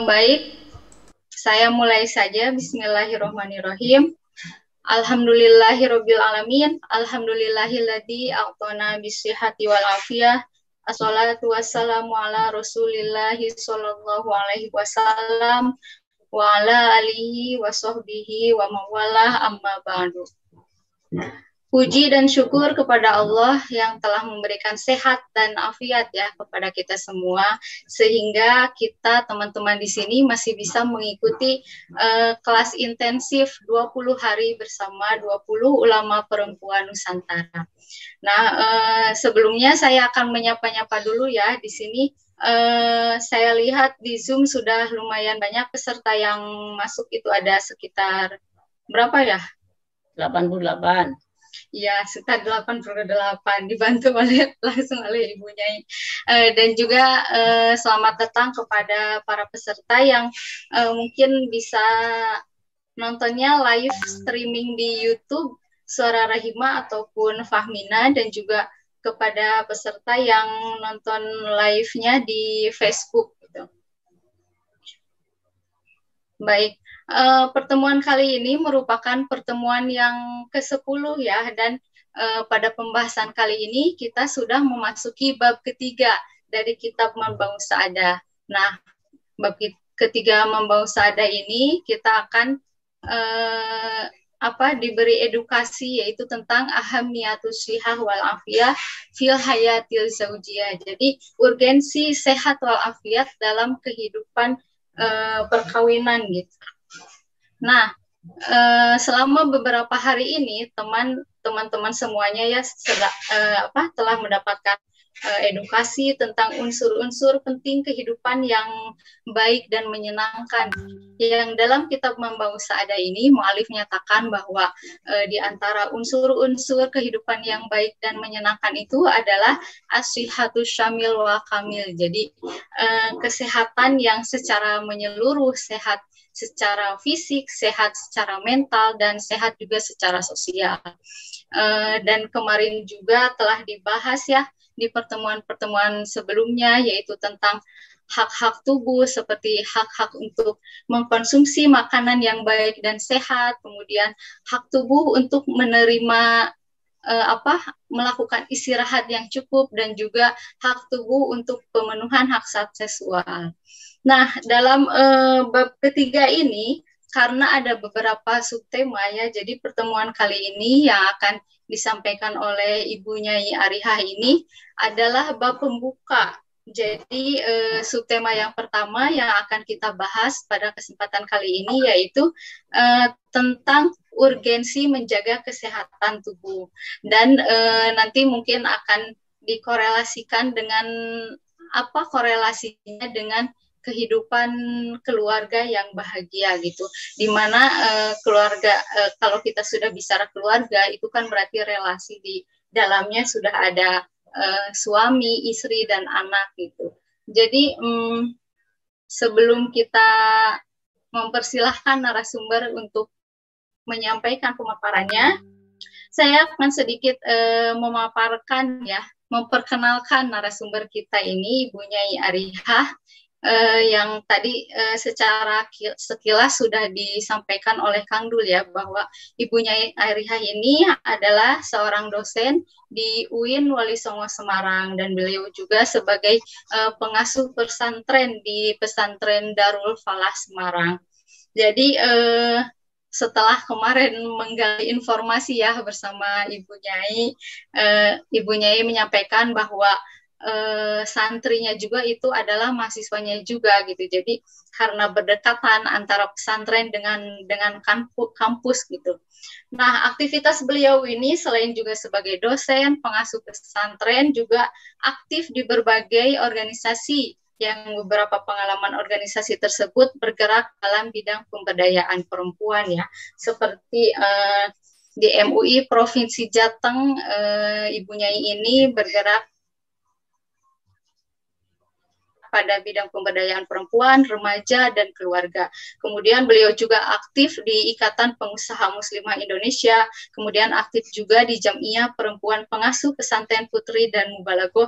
Baik, saya mulai saja. Bismillahirrahmanirrahim. Alhamdulillahirabbil alamin. Alhamdulillahilladzi a'tana bisihhati wal afiyah. Assalatu wassalamu ala Rasulillahi sallallahu alaihi wasallam wa ala alihi wa sahbihi wa mawalah amma ba'du. Puji dan syukur kepada Allah yang telah memberikan sehat dan afiat ya kepada kita semua, sehingga kita teman-teman di sini masih bisa mengikuti kelas intensif 20 hari bersama 20 ulama perempuan Nusantara. Nah, sebelumnya saya akan menyapa-nyapa dulu ya di sini. Saya lihat di Zoom sudah lumayan banyak peserta yang masuk, itu ada sekitar berapa ya? 88. Ya, sekitar 88, dibantu langsung oleh Ibu Nyai. Dan juga selamat datang kepada para peserta yang mungkin bisa nontonnya live streaming di YouTube Suara Rahima ataupun Fahmina, dan juga kepada peserta yang nonton live-nya di Facebook gitu. Baik. Pertemuan kali ini merupakan pertemuan yang ke-10 ya, dan pada pembahasan kali ini kita sudah memasuki bab ketiga dari kitab Manbaus Sa'adah. Nah, bab ketiga Manbaus Sa'adah ini kita akan diberi edukasi, yaitu tentang ahamiyatus shihah wal afiyah fil hayatil zaujiyah. Jadi urgensi sehat wal afiat dalam kehidupan perkawinan gitu. Nah, selama beberapa hari ini teman-teman semuanya ya telah mendapatkan edukasi tentang unsur-unsur penting kehidupan yang baik dan menyenangkan. Yang dalam kitab Manbaus Sa'adah ini mu'alif nyatakan bahwa di antara unsur-unsur kehidupan yang baik dan menyenangkan itu adalah as-shihhatus syamil wa kamil. Jadi kesehatan yang secara menyeluruh, sehat secara fisik, sehat secara mental, dan sehat juga secara sosial. Dan kemarin juga telah dibahas ya di pertemuan-pertemuan sebelumnya, yaitu tentang hak-hak tubuh, seperti hak-hak untuk mengkonsumsi makanan yang baik dan sehat, kemudian hak tubuh untuk menerima melakukan istirahat yang cukup, dan juga hak tubuh untuk pemenuhan hak seksual. Nah, dalam bab ketiga ini, karena ada beberapa subtema ya, jadi pertemuan kali ini yang akan disampaikan oleh Ibu Nyai Arihah ini adalah bab pembuka. Jadi subtema yang pertama yang akan kita bahas pada kesempatan kali ini yaitu tentang urgensi menjaga kesehatan tubuh, dan nanti mungkin akan dikorelasikan dengan korelasinya dengan kehidupan keluarga yang bahagia gitu, dimana keluarga kalau kita sudah bicara keluarga itu kan berarti relasi di dalamnya sudah ada suami, istri, dan anak gitu. Jadi sebelum kita mempersilahkan narasumber untuk menyampaikan pemaparannya, saya akan sedikit memperkenalkan narasumber kita ini, Ibu Nyai Arihah, yang tadi secara sekilas sudah disampaikan oleh Kang Dul ya, bahwa Ibu Nyai Arihah ini adalah seorang dosen di UIN Wali Songo Semarang, dan beliau juga sebagai pengasuh pesantren di pesantren Darul Falah Semarang. Jadi setelah kemarin menggali informasi ya bersama Ibu Nyai menyampaikan bahwa santrinya juga itu adalah mahasiswanya juga gitu. Jadi karena berdekatan antara pesantren dengan kampus gitu. Nah, aktivitas beliau ini selain juga sebagai dosen, pengasuh pesantren, juga aktif di berbagai organisasi, yang beberapa pengalaman organisasi tersebut bergerak dalam bidang pemberdayaan perempuan ya, seperti di MUI Provinsi Jateng, Ibu Nyai ini bergerak pada bidang pemberdayaan perempuan, remaja, dan keluarga. Kemudian beliau juga aktif di Ikatan Pengusaha Muslimah Indonesia, kemudian aktif juga di Jam'iyah Perempuan Pengasuh Pesantren Putri dan Mubalaghah,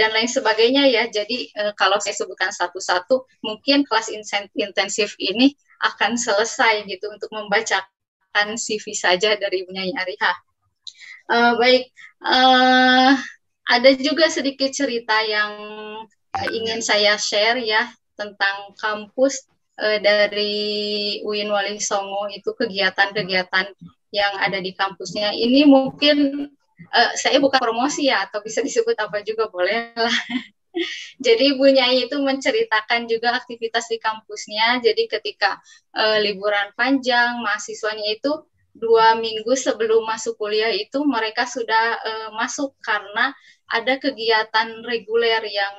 dan lain sebagainya ya. Jadi kalau saya sebutkan satu-satu, mungkin kelas intensif ini akan selesai gitu untuk membacakan CV saja dari Ibu Nyai Arihah. Baik, ada juga sedikit cerita yang ingin saya share ya tentang kampus dari UIN Wali Songo, itu kegiatan-kegiatan yang ada di kampusnya. Ini mungkin saya bukan promosi ya, atau bisa disebut apa juga boleh lah. Jadi Bu Nyai itu menceritakan juga aktivitas di kampusnya. Jadi ketika liburan panjang, mahasiswanya itu 2 minggu sebelum masuk kuliah itu mereka sudah masuk karena ada kegiatan reguler yang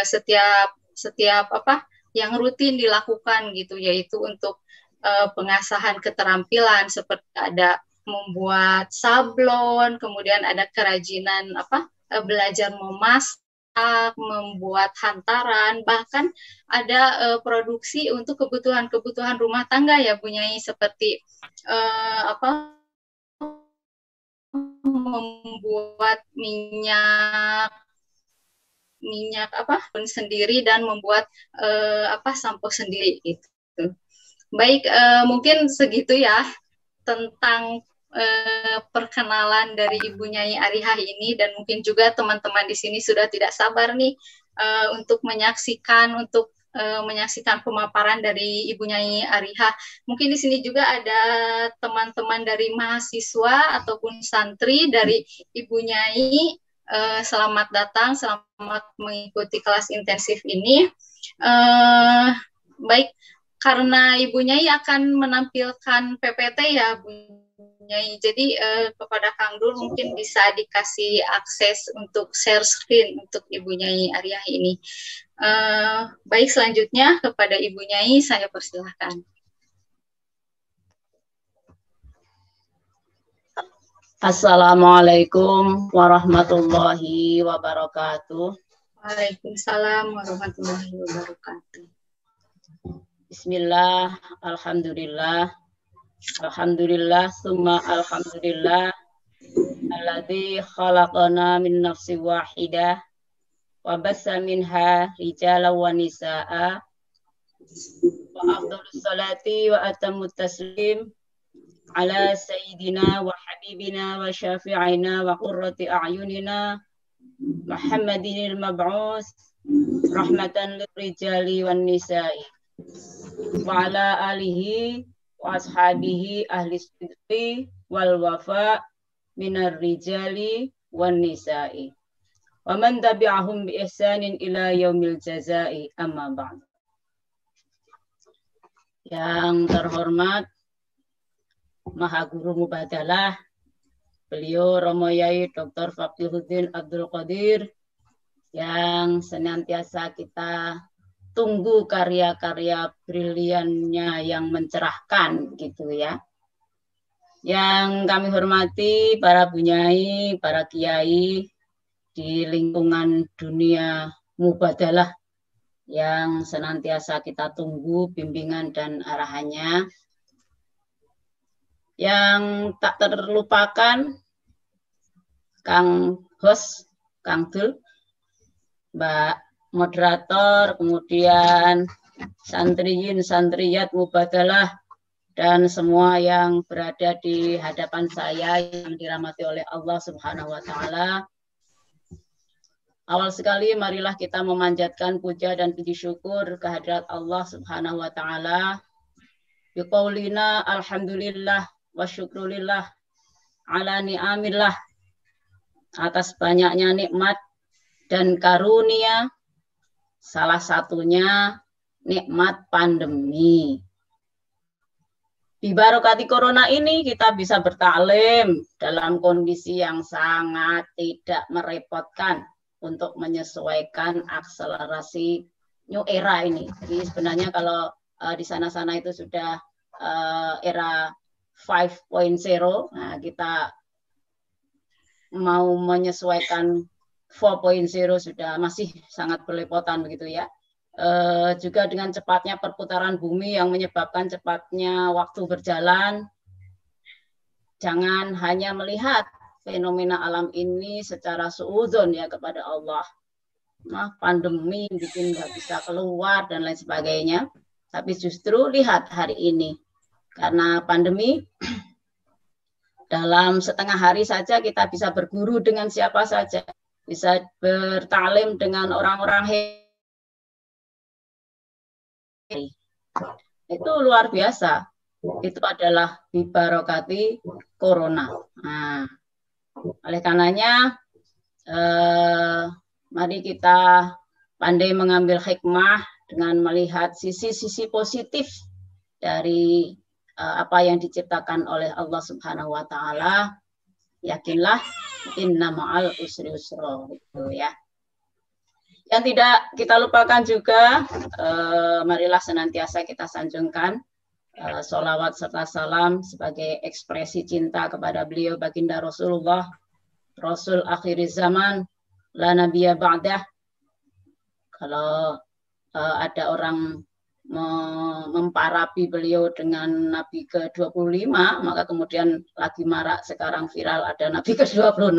setiap yang rutin dilakukan gitu, yaitu untuk pengasahan keterampilan seperti ada membuat sablon, kemudian ada kerajinan belajar memasak, membuat hantaran, bahkan ada produksi untuk kebutuhan rumah tangga ya Bu Nyai, seperti membuat minyak sendiri dan membuat sampo sendiri gitu. Baik, mungkin segitu ya tentang perkenalan dari Ibu Nyai Arihah ini, dan mungkin juga teman-teman di sini sudah tidak sabar nih untuk menyaksikan pemaparan dari Ibu Nyai Arihah. Mungkin di sini juga ada teman-teman dari mahasiswa ataupun santri dari Ibu Nyai. Selamat datang, selamat mengikuti kelas intensif ini. Baik, karena Ibu Nyai akan menampilkan PPT ya Bu Nyai, jadi kepada Kang Dul mungkin bisa dikasih akses untuk share screen untuk Ibu Nyai Arihah ini. Baik, selanjutnya kepada Ibu Nyai saya persilahkan. Assalamualaikum warahmatullahi wabarakatuh. Waalaikumsalam warahmatullahi wabarakatuh. Bismillah, alhamdulillah, summa alhamdulillah, alladzi khalaqana min nafsin wahidah wa bassa minha rijalan wa nisaa, wa afdhalus salati wa atammut taslim ala sayyidina wa habibina wa syafi'ina wa qurrati a'yunina Muhammadinil mab'us rahmatan lirijali wan nisa'i wa ala alihi wa ashabihi ahli sidqi wal wafa minar rijali wan nisa'i wa man tabi'ahum bi ihsanin ila yaumil jazai, amma ba'd. Yang terhormat Maha Guru Mubadalah, beliau Romo Yai Dr. Faqihuddin Abdul Qadir, yang senantiasa kita tunggu karya-karya briliannya yang mencerahkan gitu ya. Yang kami hormati para bunyai, para kiai di lingkungan dunia Mubadalah yang senantiasa kita tunggu bimbingan dan arahannya. Yang tak terlupakan Kang host, Kang Dul, Mbak moderator, kemudian santriyin, santriyat Mubadalah, dan semua yang berada di hadapan saya yang dirahmati oleh Allah Subhanahu wa Ta'ala. Awal sekali marilah kita memanjatkan puja dan puji syukur kehadirat Allah Subhanahu wa Ta'ala. Biqaulina alhamdulillah wa syukrulillah ala ni'amillah, atas banyaknya nikmat dan karunia, salah satunya nikmat pandemi. Di barokati corona ini kita bisa bertaklim dalam kondisi yang sangat tidak merepotkan untuk menyesuaikan akselerasi new era ini. Jadi sebenarnya kalau di sana-sana itu sudah era 5.0, nah kita mau menyesuaikan 4.0 sudah masih sangat berlepotan begitu ya. juga dengan cepatnya perputaran bumi yang menyebabkan cepatnya waktu berjalan. Jangan hanya melihat fenomena alam ini secara suudzon ya kepada Allah. Nah, pandemi bikin nggak bisa keluar dan lain sebagainya. Tapi justru lihat hari ini. Karena pandemi, dalam setengah hari saja kita bisa berguru dengan siapa saja. Bisa bertalim dengan orang-orang hebat. Itu luar biasa. Itu adalah bibarokati corona. Nah, oleh karenanya, mari kita pandai mengambil hikmah dengan melihat sisi-sisi positif dari apa yang diciptakan oleh Allah Subhanahu wa Ta'ala. Yakinlah, inna ma'al usri usra, gitu ya. Yang tidak kita lupakan juga, marilah senantiasa kita sanjungkan sholawat serta salam sebagai ekspresi cinta kepada beliau baginda Rasulullah, Rasul akhir zaman, la nabiyya ba'dah. Kalau ada orang memparapi beliau dengan Nabi ke-25, maka kemudian lagi marak sekarang viral ada Nabi ke-26.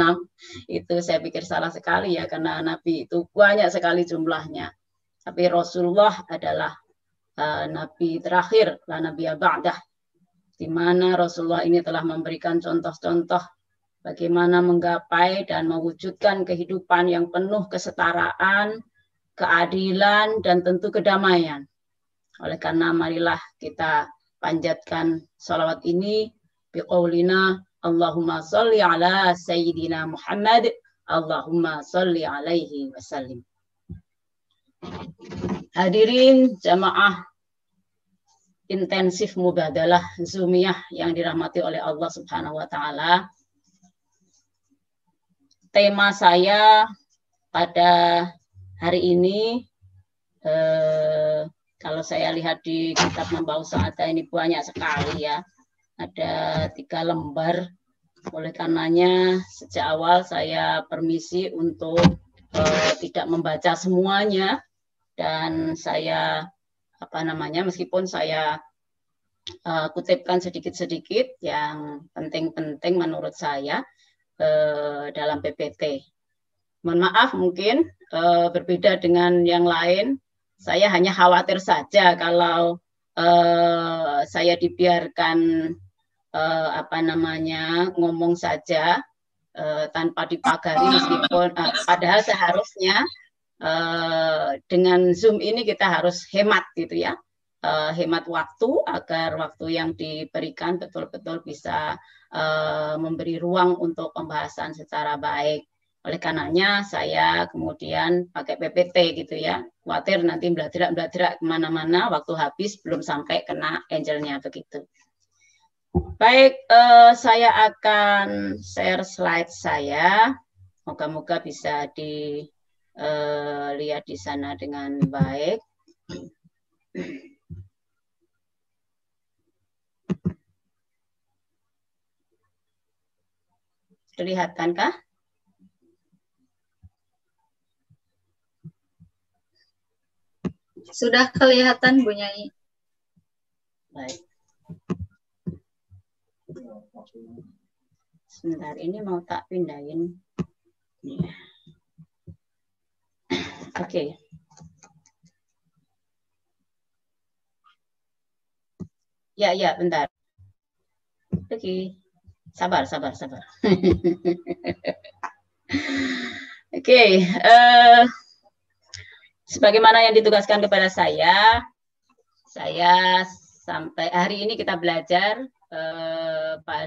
Itu saya pikir salah sekali ya, karena Nabi itu banyak sekali jumlahnya. Tapi Rasulullah adalah Nabi terakhir, la nabiyya ba'dah, di mana Rasulullah ini telah memberikan contoh-contoh bagaimana menggapai dan mewujudkan kehidupan yang penuh kesetaraan, keadilan, dan tentu kedamaian. Oleh karena marilah kita panjatkan salawat ini biqaulina Allahumma sholli ala Sayyidina Muhammad, Allahumma sholli alaihi wasallim. Hadirin jamaah intensif mubadalah Zoomiyah yang dirahmati oleh Allah Subhanahu wa Ta'ala. Tema saya pada hari ini, kalau saya lihat di kitab Membau Sa'adah ini banyak sekali ya. Ada 3 lembar. Oleh karenanya sejak awal saya permisi untuk tidak membaca semuanya. Dan saya meskipun saya kutipkan sedikit-sedikit yang penting-penting menurut saya dalam PPT. Mohon maaf mungkin berbeda dengan yang lain. Saya hanya khawatir saja kalau saya dibiarkan ngomong saja tanpa dipagari, meskipun padahal seharusnya dengan Zoom ini kita harus hemat gitu ya, hemat waktu agar waktu yang diberikan betul-betul bisa memberi ruang untuk pembahasan secara baik. Oleh karenanya saya kemudian pakai PPT gitu ya, khawatir nanti belajar kemana-mana, waktu habis belum sampai kena angelnya begitu. Baik, saya akan share slide saya, moga-moga bisa lihat di sana dengan baik. Kelihatankah? Sudah kelihatan Bu Nyai. Baik. Sebentar, ini mau tak pindahin. Oke. Ya, bentar. Oke. Sabar. Oke. Sebagaimana yang ditugaskan kepada saya sampai hari ini kita belajar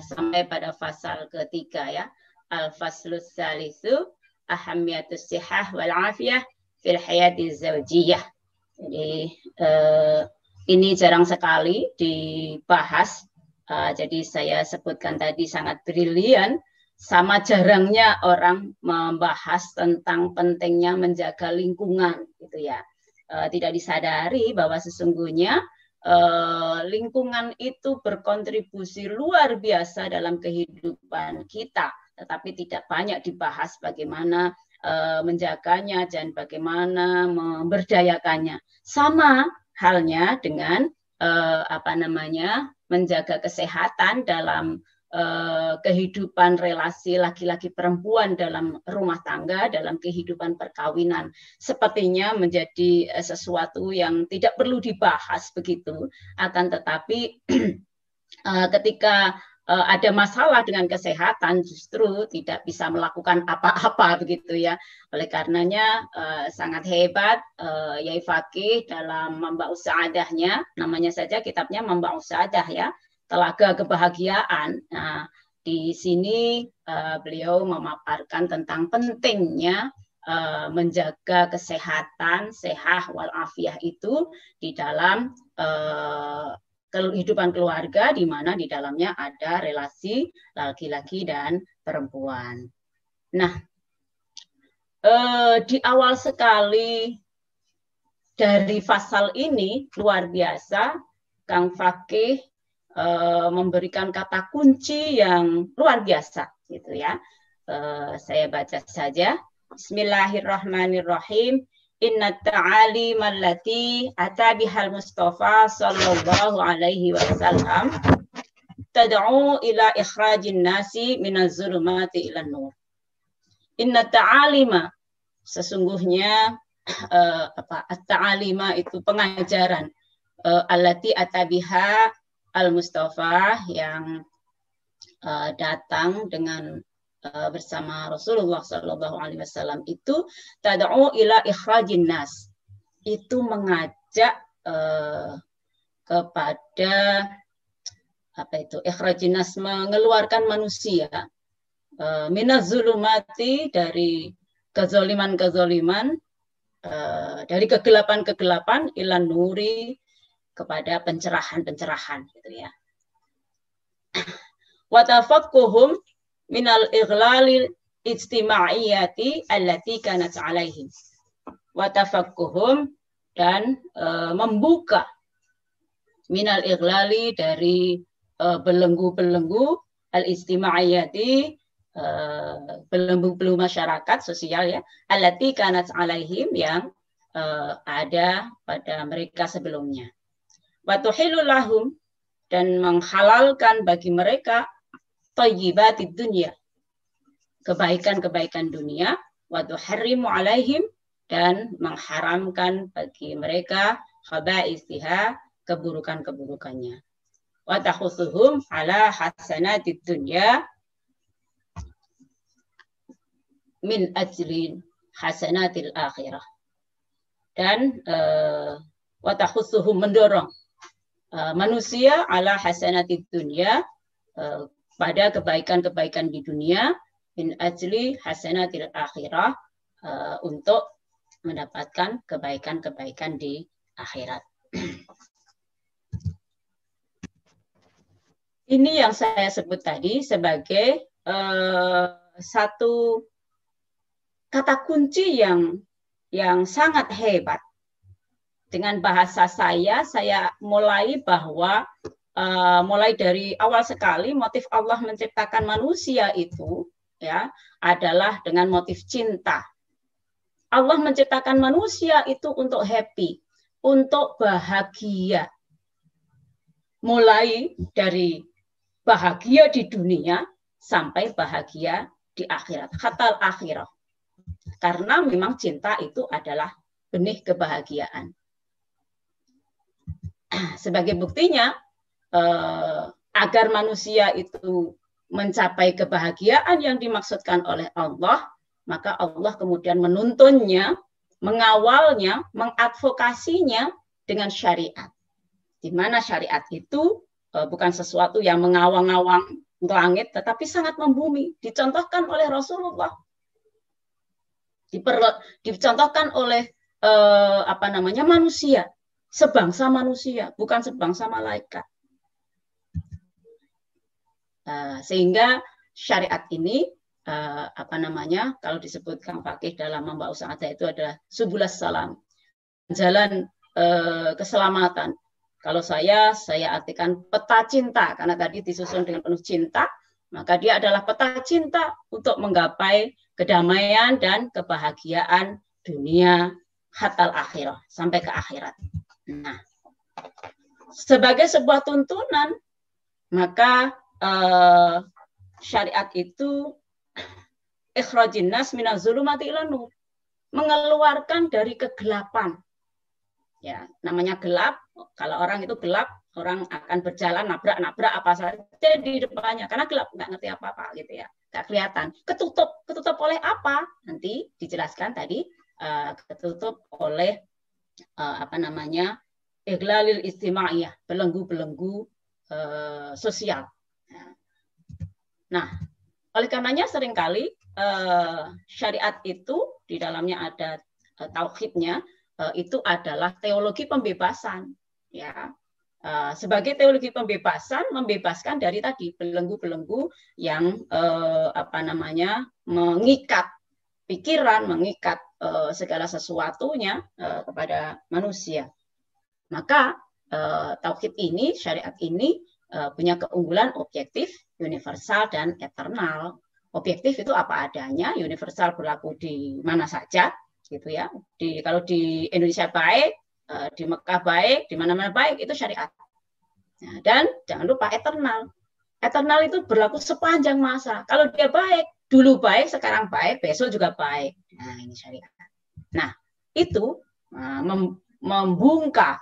sampai pada fasal ketiga ya. Al-faslus salisu ahammiyatus sihah wal afiyah fil hayati zawjiyah. Jadi ini jarang sekali dibahas. Jadi saya sebutkan tadi sangat brilian, sama jarangnya orang membahas tentang pentingnya menjaga lingkungan gitu ya. Tidak disadari bahwa sesungguhnya lingkungan itu berkontribusi luar biasa dalam kehidupan kita, tetapi tidak banyak dibahas bagaimana menjaganya dan bagaimana memberdayakannya. Sama halnya dengan menjaga kesehatan dalam kehidupan relasi laki-laki perempuan dalam rumah tangga, dalam kehidupan perkawinan. Sepertinya menjadi sesuatu yang tidak perlu dibahas begitu, akan tetapi ketika ada masalah dengan kesehatan justru tidak bisa melakukan apa-apa begitu ya. Oleh karenanya sangat hebat Yai Fakih dalam Manba'us Sa'adahnya, namanya saja kitabnya Manba'us Sa'adah ya, telaga kebahagiaan. Nah, di sini beliau memaparkan tentang pentingnya menjaga kesehatan, sehat walafiah itu di dalam kehidupan keluarga, di mana di dalamnya ada relasi laki-laki dan perempuan. Nah, di awal sekali dari pasal ini luar biasa, Kang Fakih memberikan kata kunci yang luar biasa, gitu ya. Saya baca saja. Bismillahirrahmanirrahim. Inna ta'alim allati ata bihal Mustafa sallallahu alaihi wasallam tad'u ila ikhrajin nasi minaz zulumati ilan nur. Inna ta'alima, sesungguhnya at-ta'alima itu pengajaran allati ata biha al Mustafa yang datang dengan bersama Rasulullah Sallallahu Alaihi Wasallam itu tad'u ila ikhrajin nas, itu mengajak kepada ikhrajin nas, mengeluarkan manusia minaz zulumati, dari kezoliman dari kegelapan ilan nuri, kepada pencerahan gitu ya. Wa tafaqquhum minal ighlali ijtimaiyati allati kanat alaihim. Wa tafaqquhum, dan membuka minal ighlali, dari belenggu-belenggu al-ijtimaiyati, belenggu-belenggu masyarakat sosial ya, allati kanat alaihim, yang ada pada mereka sebelumnya. Wa tuhillu lahum, dan menghalalkan bagi mereka thayyibatid dunya, kebaikan-kebaikan dunia, wa tuharrimu alaihim, dan mengharamkan bagi mereka khaba'ithiha, keburukan-keburukannya. Wa tahuthuhum ala hasanatid dunya min ajlin hasanatil akhirah. Dan wa tahuthuhum, mendorong manusia ala hasanatid dunya, pada kebaikan-kebaikan di dunia, min ajli hasanatil akhirah, untuk mendapatkan kebaikan-kebaikan di akhirat. Ini yang saya sebut tadi sebagai satu kata kunci yang sangat hebat. Dengan bahasa saya mulai bahwa mulai dari awal sekali motif Allah menciptakan manusia itu ya adalah dengan motif cinta. Allah menciptakan manusia itu untuk happy, untuk bahagia. Mulai dari bahagia di dunia sampai bahagia di akhirat, hatal akhirah. Karena memang cinta itu adalah benih kebahagiaan. Sebagai buktinya, agar manusia itu mencapai kebahagiaan yang dimaksudkan oleh Allah, maka Allah kemudian menuntunnya, mengawalnya, mengadvokasinya dengan syariat. Di mana syariat itu bukan sesuatu yang mengawang-awang langit, tetapi sangat membumi. Dicontohkan oleh Rasulullah, dicontohkan oleh manusia, sebangsa manusia, bukan sebangsa malaikat. Sehingga syariat ini kalau disebutkan Fakih dalam Manba'us Sa'adah itu adalah subulas salam, jalan keselamatan. Kalau saya artikan peta cinta, karena tadi disusun dengan penuh cinta, maka dia adalah peta cinta untuk menggapai kedamaian dan kebahagiaan dunia hatal akhirah, sampai ke akhirat. Nah, sebagai sebuah tuntunan, maka syariat itu ikhrajin nas minaz zulumati ilan nur, mengeluarkan dari kegelapan. Ya, namanya gelap. Kalau orang itu gelap, orang akan berjalan nabrak-nabrak apa saja di depannya karena gelap, nggak ngerti apa-apa gitu ya, nggak kelihatan. Ketutup oleh apa? Nanti dijelaskan tadi, ketutup oleh iglalil istima'iyah, belenggu-belenggu sosial. Nah, oleh karenanya seringkali syariat itu di dalamnya ada tauhidnya, itu adalah teologi pembebasan, ya. Sebagai teologi pembebasan, membebaskan dari tadi belenggu-belenggu yang mengikat pikiran, mengikat segala sesuatunya kepada manusia. Maka tauhid ini, syariat ini punya keunggulan objektif, universal, dan eternal. Objektif itu apa adanya, universal berlaku di mana saja, gitu ya. Kalau di Indonesia baik, di Mekah baik, di mana-mana baik, itu syariat. Nah, dan jangan lupa eternal. Eternal itu berlaku sepanjang masa. Kalau dia baik, dulu baik, sekarang baik, besok juga baik. Nah, ini syariat. Nah, itu membongkar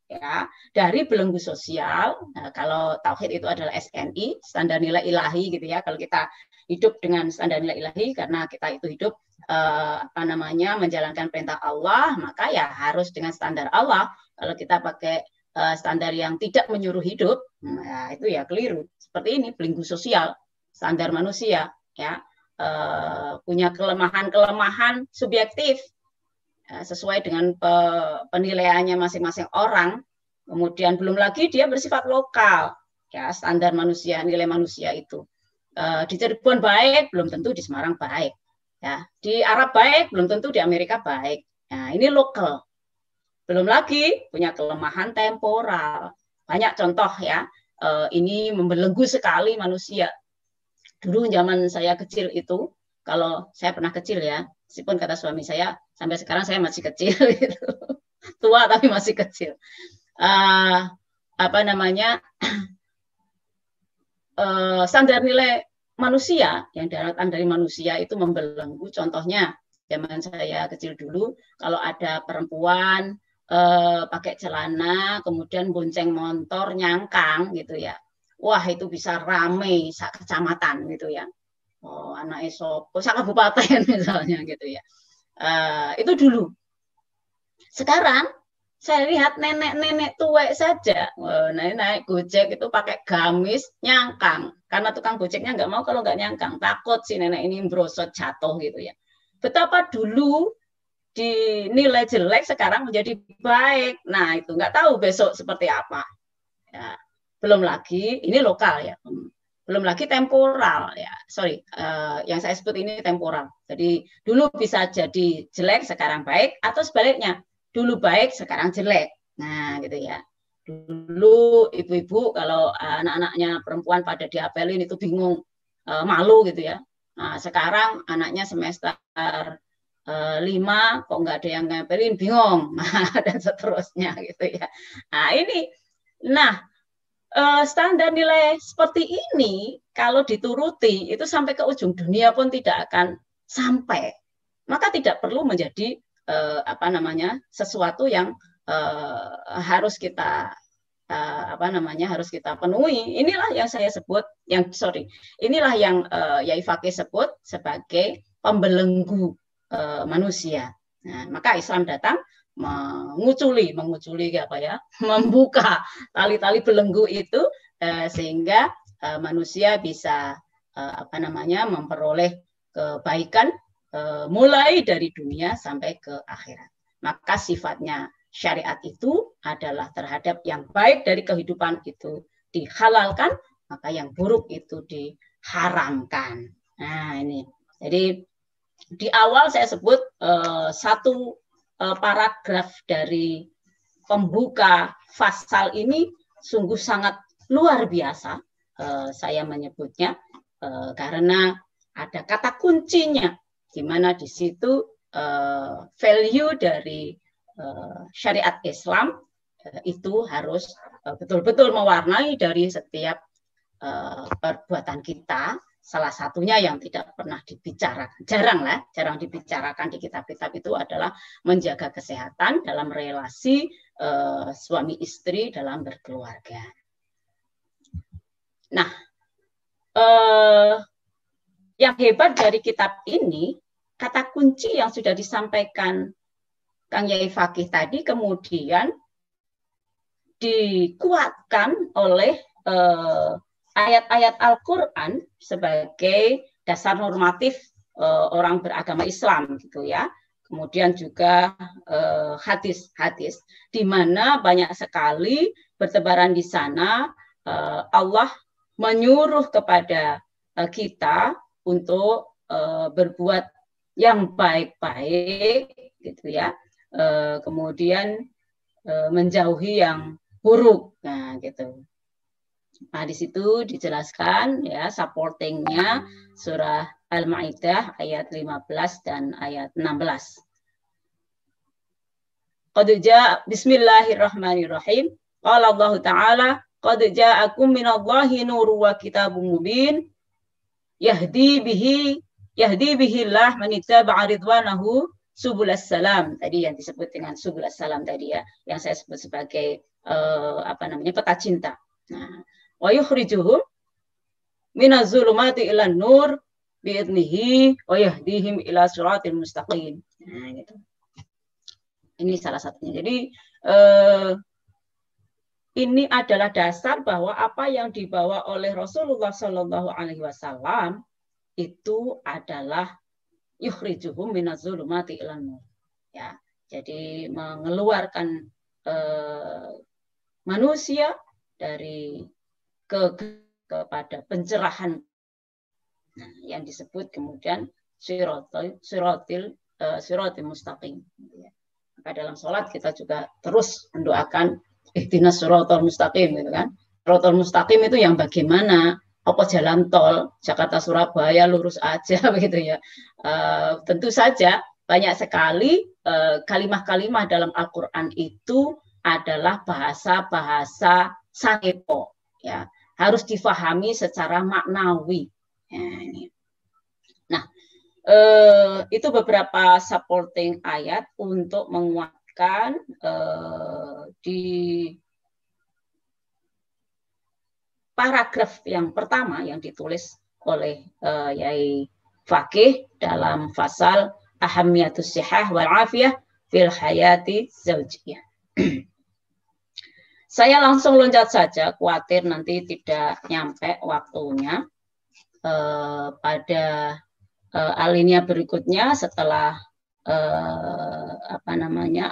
ya dari belenggu sosial. Nah, kalau tauhid itu adalah SNI, standar nilai ilahi gitu ya. Kalau kita hidup dengan standar nilai ilahi karena kita itu hidup menjalankan perintah Allah, maka ya harus dengan standar Allah. Kalau kita pakai standar yang tidak menyuruh hidup, ya itu ya keliru. Seperti ini belenggu sosial, standar manusia ya, punya kelemahan subjektif sesuai dengan penilaiannya masing-masing orang. Kemudian belum lagi dia bersifat lokal, ya, standar manusia, nilai manusia itu. Di Cirebon baik, belum tentu di Semarang baik. Ya, di Arab baik, belum tentu di Amerika baik. Nah, ini lokal. Belum lagi punya kelemahan temporal. Banyak contoh ya, ini membelenggu sekali manusia. Dulu zaman saya kecil itu, kalau saya pernah kecil ya, meskipun kata suami saya, sampai sekarang saya masih kecil, gitu. Tua tapi masih kecil. Standar nilai manusia, yang daratan dari manusia itu membelenggu. Contohnya, zaman saya kecil dulu, kalau ada perempuan pakai celana, kemudian bonceng motor, nyangkang gitu ya. Wah, itu bisa rame sak kecamatan gitu ya. Oh, anak sopo, sak kabupaten misalnya gitu ya. Itu dulu. Sekarang saya lihat nenek-nenek tuwek saja, naik Gojek itu pakai gamis nyangkang, karena tukang Gojeknya nggak mau kalau nggak nyangkang, takut si nenek ini brosot jatuh gitu ya. Betapa dulu dinilai jelek sekarang menjadi baik. Nah itu nggak tahu besok seperti apa. Ya, belum lagi ini lokal ya. Belum lagi temporal ya, yang saya sebut ini temporal. Jadi dulu bisa jadi jelek, sekarang baik, atau sebaliknya, dulu baik, sekarang jelek. Nah, gitu ya. Dulu ibu-ibu kalau anak-anaknya perempuan pada diapelin itu bingung, malu gitu ya. Nah, sekarang anaknya semester 5, kok nggak ada yang ngapelin, bingung, dan seterusnya gitu ya. Nah, ini, standar nilai seperti ini kalau dituruti itu sampai ke ujung dunia pun tidak akan sampai. Maka tidak perlu menjadi sesuatu yang harus kita harus kita penuhi. Inilah yang saya sebut inilah yang Yai Fakih sebut sebagai pembelenggu manusia. Nah, maka Islam datang menguculi membuka tali-tali belenggu itu sehingga manusia bisa memperoleh kebaikan mulai dari dunia sampai ke akhirat. Maka sifatnya syariat itu adalah terhadap yang baik dari kehidupan itu dihalalkan, maka yang buruk itu diharamkan. Nah ini, jadi di awal saya sebut satu paragraf dari pembuka pasal ini sungguh sangat luar biasa saya menyebutnya karena ada kata kuncinya, di mana di situ value dari syariat Islam itu harus betul-betul mewarnai dari setiap perbuatan kita. Salah satunya yang tidak pernah dibicarakan, jarang dibicarakan di kitab-kitab itu adalah menjaga kesehatan dalam relasi suami istri dalam berkeluarga. Nah, yang hebat dari kitab ini, kata kunci yang sudah disampaikan Kang Yai Fakih tadi kemudian dikuatkan oleh ayat-ayat Al-Quran sebagai dasar normatif orang beragama Islam gitu ya. Kemudian juga hadis-hadis di mana banyak sekali bertebaran di sana Allah menyuruh kepada kita untuk berbuat yang baik-baik gitu ya. Kemudian menjauhi yang buruk. Nah, gitu. Nah, di situ dijelaskan ya supportingnya surah Al-Maidah ayat 15 dan ayat 16. Qad jaa bismillahirrahmanirrahim. Qala Allah Ta'ala qad ja'akum minallahi nurun wa kitabun mubin yahdi bihillah man ittaba'a ridwanahu subulas salam. Tadi yang disebut dengan subulas salam tadi ya, yang saya sebut sebagai peta cinta. Nah, wa yukhrijuhum minaz-zulumati ilan nur biidnihi wa yahdihim ila siratil mustaqim. Nah, gitu. Ini salah satunya. Jadi ini adalah dasar bahwa apa yang dibawa oleh Rasulullah Shallallahu Alaihi Wasallam itu adalah yukhrijuhum minaz-zulumati ilan nur. Ya, jadi mengeluarkan manusia dari kepada pencerahan yang disebut kemudian siratil mustaqim. Maka dalam sholat kita juga terus mendoakan ihdinas siratal mustaqim gitu kan. Siratal mustaqim itu yang bagaimana? Apa jalan tol Jakarta Surabaya lurus aja begitu ya. Tentu saja banyak sekali kalimah-kalimah dalam Al-Qur'an itu adalah bahasa-bahasa sanepo ya. Harus difahami secara maknawi. Nah, itu beberapa supporting ayat untuk menguatkan di paragraf yang pertama yang ditulis oleh Yai Fakih dalam fasal Ahammiyatus Sihah wal Afiyah fil Hayati Zaujiyah. Saya langsung loncat saja, khawatir nanti tidak nyampe waktunya. Pada alinea berikutnya setelah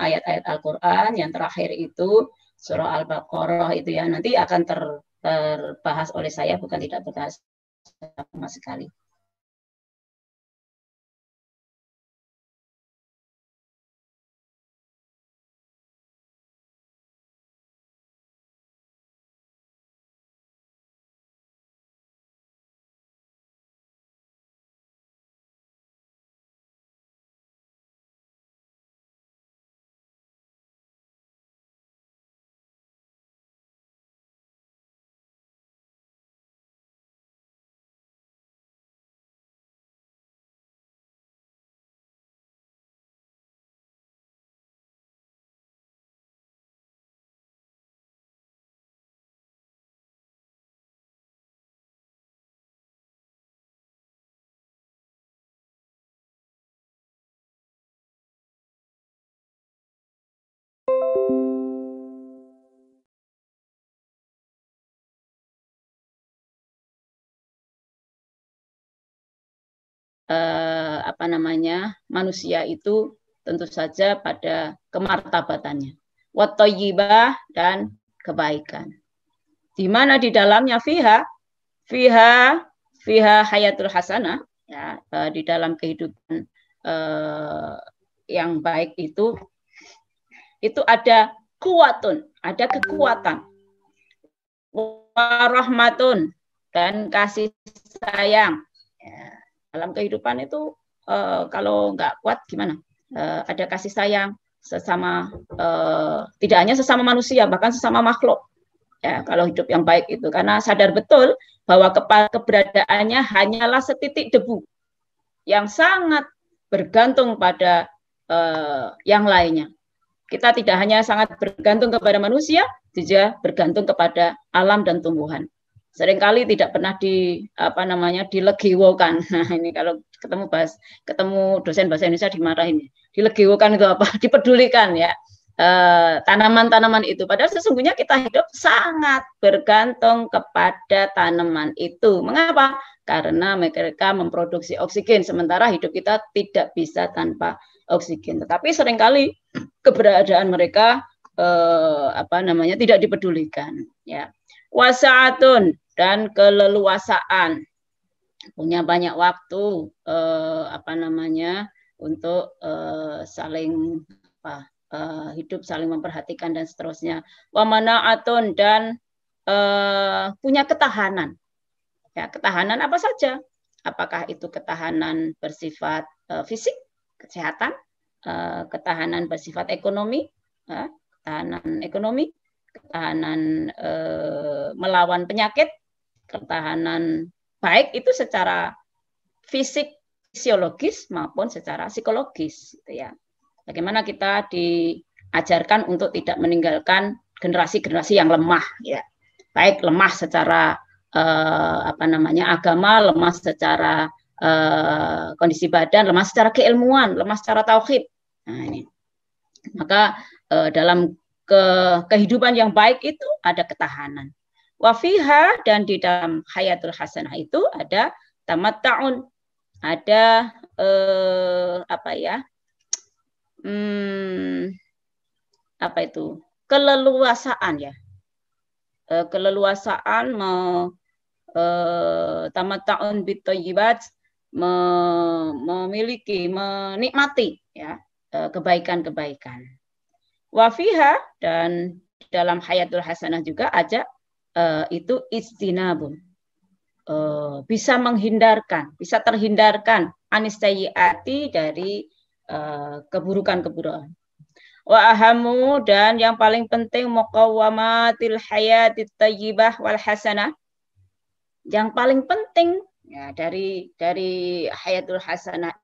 ayat-ayat Al-Qur'an yang terakhir itu surah Al-Baqarah itu ya, nanti akan terbahas oleh saya, bukan tidak terbahas sama sekali. Manusia itu tentu saja pada kemartabatannya, watthayyibah dan kebaikan, di mana di dalamnya fiha hayatul hasanah ya, di dalam kehidupan yang baik itu ada kuwatun, ada kekuatan, warahmatun, dan kasih sayang. Ya, dalam kehidupan itu kalau nggak kuat gimana? Ada kasih sayang sesama, tidak hanya sesama manusia, bahkan sesama makhluk. Ya, kalau hidup yang baik itu, karena sadar betul bahwa keberadaannya hanyalah setitik debu yang sangat bergantung pada yang lainnya. Kita tidak hanya sangat bergantung kepada manusia, juga bergantung kepada alam dan tumbuhan. Seringkali tidak pernah dilegiwokan. Nah, ini kalau ketemu dosen bahasa Indonesia dimarahin. Dilegiwokan itu apa? Dipedulikan ya. Tanaman-tanaman itu. Padahal sesungguhnya kita hidup sangat bergantung kepada tanaman itu. Mengapa? Karena mereka memproduksi oksigen, sementara hidup kita tidak bisa tanpa oksigen. Tetapi seringkali keberadaan mereka tidak dipedulikan. Ya. Wasaatun, dan keleluasaan, punya banyak waktu untuk saling hidup, saling memperhatikan dan seterusnya. Wa mana'atun, dan punya ketahanan. Ya, ketahanan apa saja? Apakah itu ketahanan bersifat fisik, kesehatan, ketahanan bersifat ekonomi, ketahanan ekonomi, ketahanan melawan penyakit, ketahanan baik itu secara fisik, fisiologis maupun secara psikologis, gitu ya. Bagaimana kita diajarkan untuk tidak meninggalkan generasi-generasi yang lemah, ya. Baik lemah secara agama, lemah secara kondisi badan, lemah secara keilmuan, lemah secara tauhid. Nah, ini. Maka dalam kehidupan yang baik itu ada ketahanan. Wafiha, dan di dalam hayatul hasanah itu ada tamatta'un, ada keleluasaan ya, keleluasaan tamatta'un bitthayyibat, menikmati ya kebaikan-kebaikan. Wafiha, dan dalam hayatul hasanah juga ada itu istinabun, bisa menghindarkan, bisa terhindarkan anistayyiati, dari keburukan-keburukan. Wa ahamu, dan yang paling penting muqawwamatil hayatit thayyibah wal hasanah. Yang paling penting ya dari hayatul hasanah,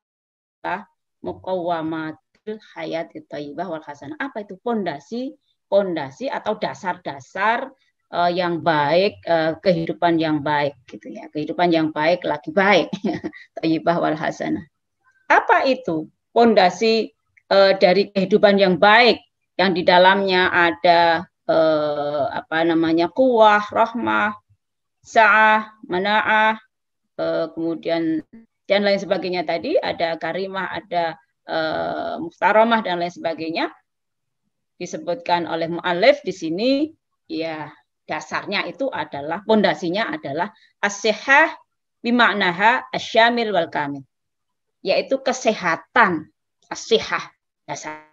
muqawwamatil hayatit thayyibah wal hasanah. Apa itu? Pondasi atau dasar-dasar yang baik, kehidupan yang baik gitu ya. Kehidupan yang baik lagi baik. Thayyibah wal hasanah. Apa itu? Pondasi dari kehidupan yang baik, yang di dalamnya ada quwwah, rahmah, sa'ah, mana'ah, kemudian dan lain sebagainya tadi, ada karimah, ada muhtaramah dan lain sebagainya, disebutkan oleh mu'allif di sini. Ya, dasarnya itu adalah, pondasinya adalah as-sihah bimaknaha asyamil wal kamil, yaitu kesehatan. As-sihah, dasar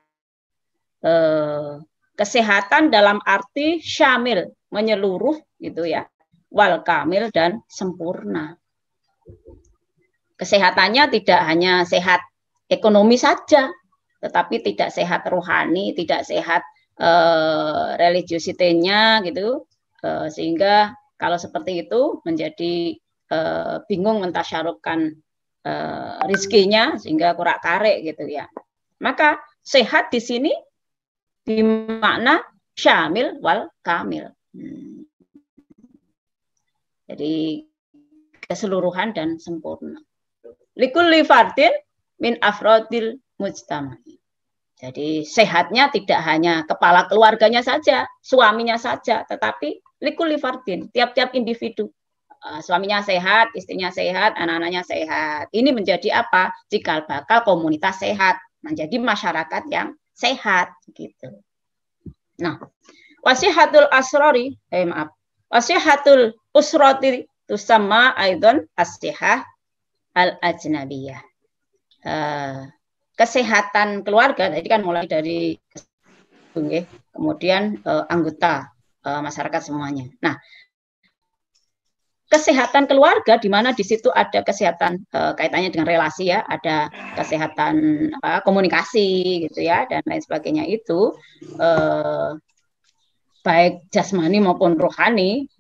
kesehatan dalam arti syamil, menyeluruh gitu ya, wal kamil, dan sempurna. Kesehatannya tidak hanya sehat ekonomi saja, tetapi tidak sehat rohani, tidak sehat religiositenya gitu, sehingga kalau seperti itu menjadi bingung mentasyarufkan rizkinya, sehingga kurak-karik gitu ya. Maka sehat di sini bermakna syamil wal kamil. Jadi keseluruhan dan sempurna. Likulli fardin min afrodil mujtama'i. Jadi sehatnya tidak hanya kepala keluarganya saja, suaminya saja, tetapi likulli fardin, tiap-tiap individu. Suaminya sehat, istrinya sehat, anak-anaknya sehat. Ini menjadi apa? Cikal bakal komunitas sehat, menjadi masyarakat yang sehat gitu. Nah, wasihatul asrori, wasihatul usroti tusamma aidon as-sihah al-ajnabiyah. Kesehatan keluarga, tadi kan mulai dari kemudian anggota masyarakat semuanya. Nah, kesehatan keluarga, di mana di situ ada kesehatan kaitannya dengan relasi ya, ada kesehatan komunikasi gitu ya, dan lain sebagainya itu baik jasmani maupun rohani,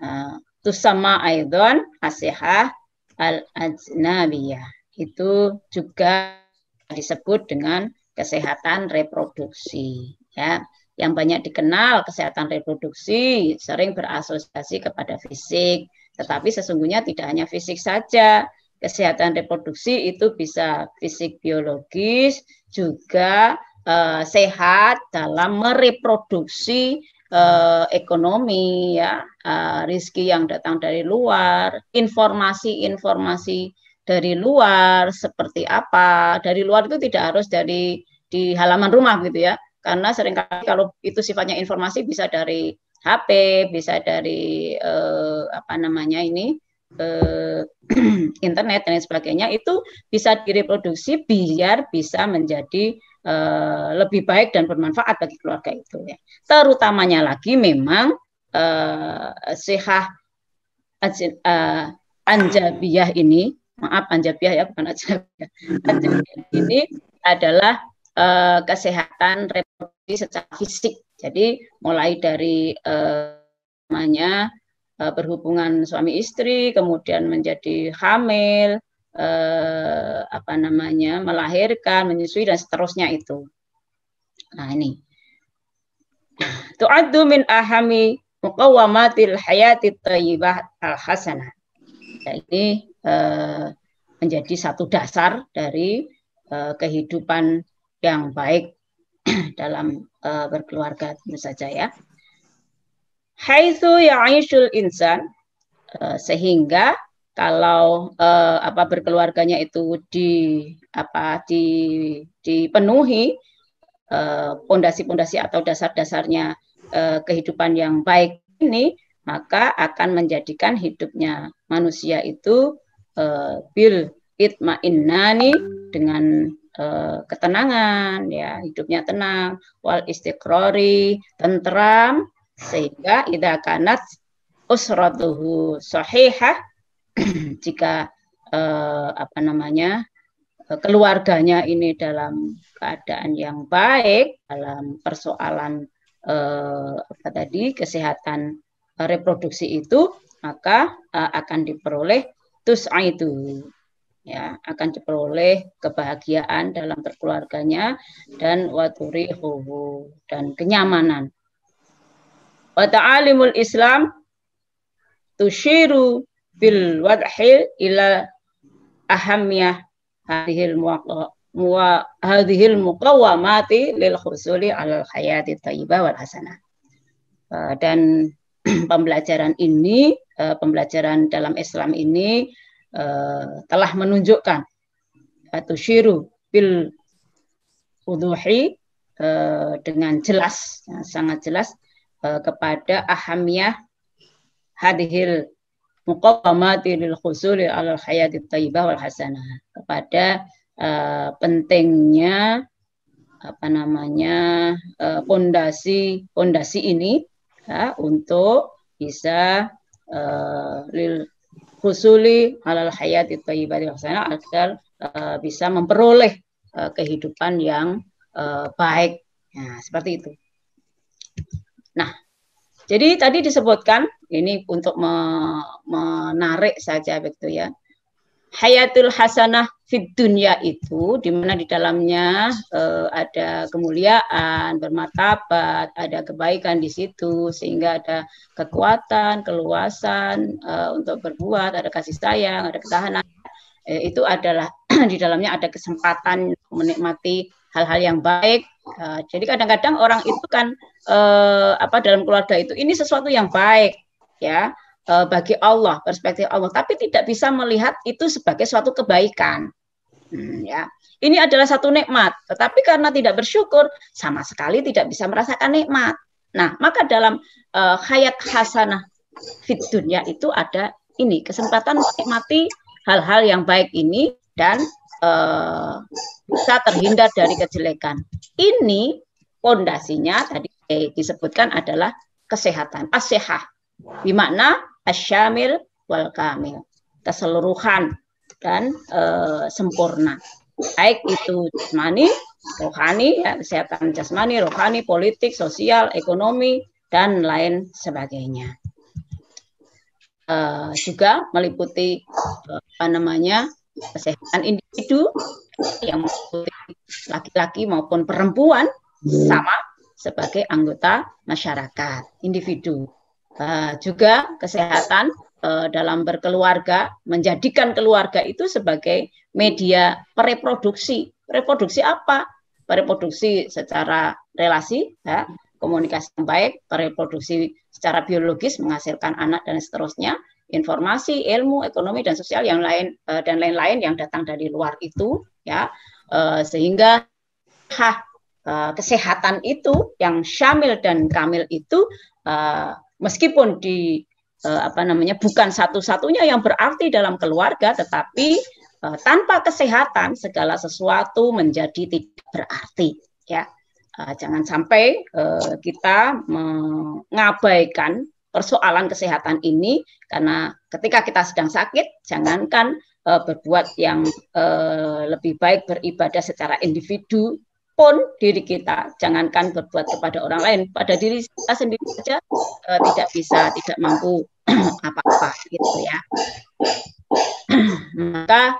tusama aidon asihah al-ajnabiyah, itu juga disebut dengan kesehatan reproduksi ya. Yang banyak dikenal kesehatan reproduksi sering berasosiasi kepada fisik, tetapi sesungguhnya tidak hanya fisik saja. Kesehatan reproduksi itu bisa fisik biologis, juga sehat dalam mereproduksi ekonomi ya, rezeki yang datang dari luar, informasi-informasi dari luar seperti apa. Dari luar itu tidak harus dari di halaman rumah gitu ya. Karena seringkali kalau itu sifatnya informasi bisa dari HP, bisa dari internet dan lain sebagainya, itu bisa direproduksi biar bisa menjadi lebih baik dan bermanfaat bagi keluarga itu ya. Terutamanya lagi memang sihah anjabiyah ini, maaf anjabiyah ya bukan anjabiyah. Anjabiyah ini adalah kesehatan reproduksi secara fisik. Jadi mulai dari berhubungan suami istri, kemudian menjadi hamil, melahirkan, menyusui dan seterusnya itu. Nah ini. Tu'addu min ahami muqawwamatil hayati thayyibah al-hasanah. Nah, ini menjadi satu dasar dari kehidupan yang baik dalam berkeluarga tentu saja ya. Haitsu ya'ishul insan, sehingga kalau berkeluarganya itu dipenuhi pondasi-pondasi atau dasar-dasarnya kehidupan yang baik ini, maka akan menjadikan hidupnya manusia itu bil itmainnani, dengan ketenangan ya, hidupnya tenang, wal istiqrari, tentram, sehingga idza kanat usratuhu sahihah, jika keluarganya ini dalam keadaan yang baik, dalam persoalan kesehatan reproduksi itu, maka akan diperoleh tus'aitu ya, akan diperoleh kebahagiaan dalam berkeluarganya dan waturihu, dan kenyamanan. Wa ta'alimul Islam tushiru bil wadhil ila ahamiyah hadhil muqawwamati lil husuli alal hayati thayyibah wal hasanah. Dan pembelajaran ini, pembelajaran dalam Islam ini telah menunjukkan tushiru bil wuduhi, dengan jelas, sangat jelas kepada ahamiyah hadhil muqawwamati lil husuli alal hayati thayyibah wal hasanah, kepada pentingnya pondasi ini ya, untuk bisa lil husuli alal hayati thayyibah wal hasanah, agar bisa memperoleh kehidupan yang baik. Nah, seperti itu. Nah, jadi tadi disebutkan ini untuk menarik saja begitu ya. Hayatul hasanah fid dunya itu, di mana di dalamnya ada kemuliaan, bermartabat, ada kebaikan di situ, sehingga ada kekuatan, keluasan untuk berbuat, ada kasih sayang, ada ketahanan. Itu adalah di dalamnya ada kesempatan menikmati hal-hal yang baik. Jadi kadang-kadang orang itu kan dalam keluarga itu ini sesuatu yang baik ya, bagi Allah, perspektif Allah, tapi tidak bisa melihat itu sebagai suatu kebaikan. Ya, ini adalah satu nikmat, tetapi karena tidak bersyukur sama sekali tidak bisa merasakan nikmat. Nah, maka dalam hayat hasanah fid dunya itu ada ini kesempatan menikmati hal-hal yang baik ini dan bisa terhindar dari kejelekan. Ini pondasinya tadi disebutkan adalah kesehatan, as-sihah, bermakna asyamil wal kamil, keseluruhan dan sempurna. Baik itu jasmani, rohani, ya, kesehatan jasmani, rohani, politik, sosial, ekonomi, dan lain sebagainya. Juga meliputi kesehatan individu yang meliputi laki-laki maupun perempuan sama sebagai anggota masyarakat, individu. Juga kesehatan dalam berkeluarga, menjadikan keluarga itu sebagai media pereproduksi. Reproduksi apa? Pereproduksi secara relasi, ya, komunikasi yang baik, pereproduksi secara biologis, menghasilkan anak dan seterusnya, informasi, ilmu, ekonomi dan sosial yang lain dan lain-lain yang datang dari luar itu, ya, sehingga kesehatan itu yang syamil dan kamil itu meskipun bukan satu-satunya yang berarti dalam keluarga, tetapi tanpa kesehatan segala sesuatu menjadi tidak berarti, ya. Jangan sampai kita mengabaikan persoalan kesehatan ini, karena ketika kita sedang sakit, jangankan berbuat yang lebih baik, beribadah secara individu pun diri kita, jangankan berbuat kepada orang lain, pada diri kita sendiri saja tidak mampu apa-apa, gitu ya. Maka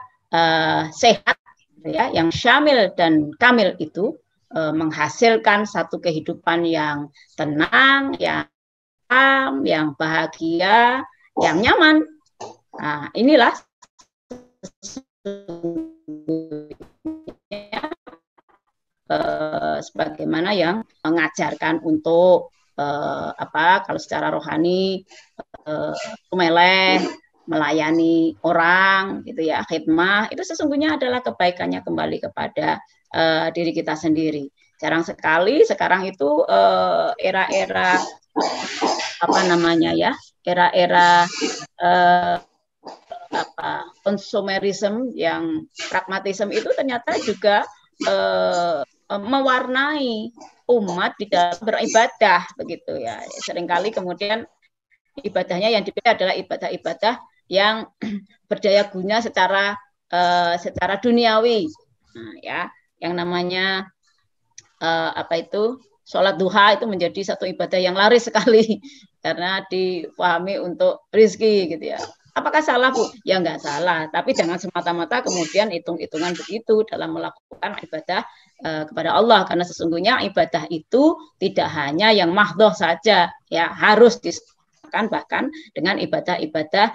sehat, ya, yang syamil dan kamil itu menghasilkan satu kehidupan yang tenang, yang bahagia, yang nyaman. Nah, inilah sebagaimana yang mengajarkan untuk kalau secara rohani meleleh, melayani orang, gitu ya, khidmah, itu sesungguhnya adalah kebaikannya kembali kepada diri kita sendiri. Jarang sekali sekarang itu era-era era-era konsumerisme yang pragmatisme itu ternyata juga mewarnai umat di dalam beribadah, begitu ya. Seringkali kemudian ibadahnya yang dipilih adalah ibadah-ibadah yang berdaya guna secara duniawi. Nah, ya, yang namanya sholat duha itu menjadi satu ibadah yang laris sekali karena dipahami untuk rezeki, gitu ya. Apakah salah, Bu? Ya nggak salah, tapi jangan semata-mata kemudian hitung-hitungan begitu dalam melakukan ibadah kepada Allah, karena sesungguhnya ibadah itu tidak hanya yang mahdhoh saja, ya, harus disertakan bahkan dengan ibadah-ibadah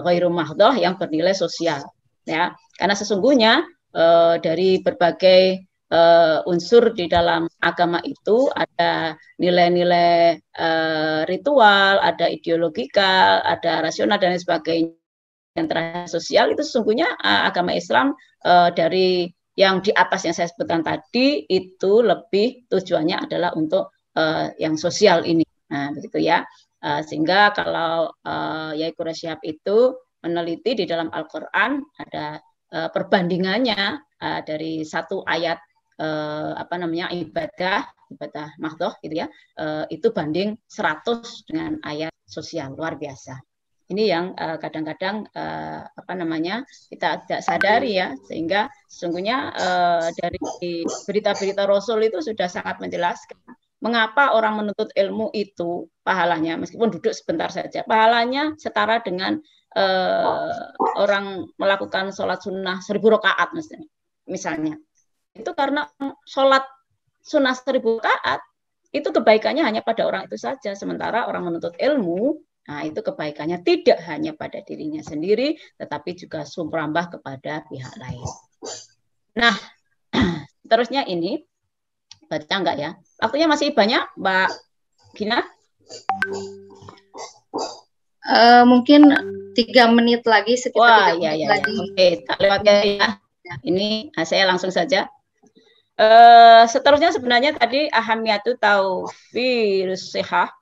ghairu mahdhoh yang bernilai sosial, ya, karena sesungguhnya dari berbagai unsur di dalam agama itu ada nilai-nilai ritual, ada ideologikal, ada rasional dan lain sebagainya. Yang terakhir sosial itu sesungguhnya agama Islam dari yang di atas yang saya sebutkan tadi itu lebih tujuannya adalah untuk yang sosial ini. Nah, begitu ya. Sehingga kalau Yai Quraish Shihab itu meneliti di dalam Al-Qur'an ada perbandingannya dari satu ayat ibadah mahdhoh, gitu ya, itu banding 100 dengan ayat sosial, luar biasa. Ini yang kadang-kadang kita tidak sadari, ya, sehingga sesungguhnya dari berita-berita Rasul itu sudah sangat menjelaskan mengapa orang menuntut ilmu itu pahalanya meskipun duduk sebentar saja, pahalanya setara dengan orang melakukan sholat sunnah 1000 rakaat misalnya. Itu karena sholat sunnah 1000 rakaat itu kebaikannya hanya pada orang itu saja, sementara orang menuntut ilmu, nah itu kebaikannya tidak hanya pada dirinya sendiri, tetapi juga sumrambah kepada pihak lain. Nah, terusnya ini baca enggak ya? Waktunya masih banyak, Mbak Gina? Mungkin 3 menit lagi, sekitar 3 menit lagi. Oke, tak lewat ya. Ini saya langsung saja. Seterusnya sebenarnya tadi ahamiyatu taufirus shihah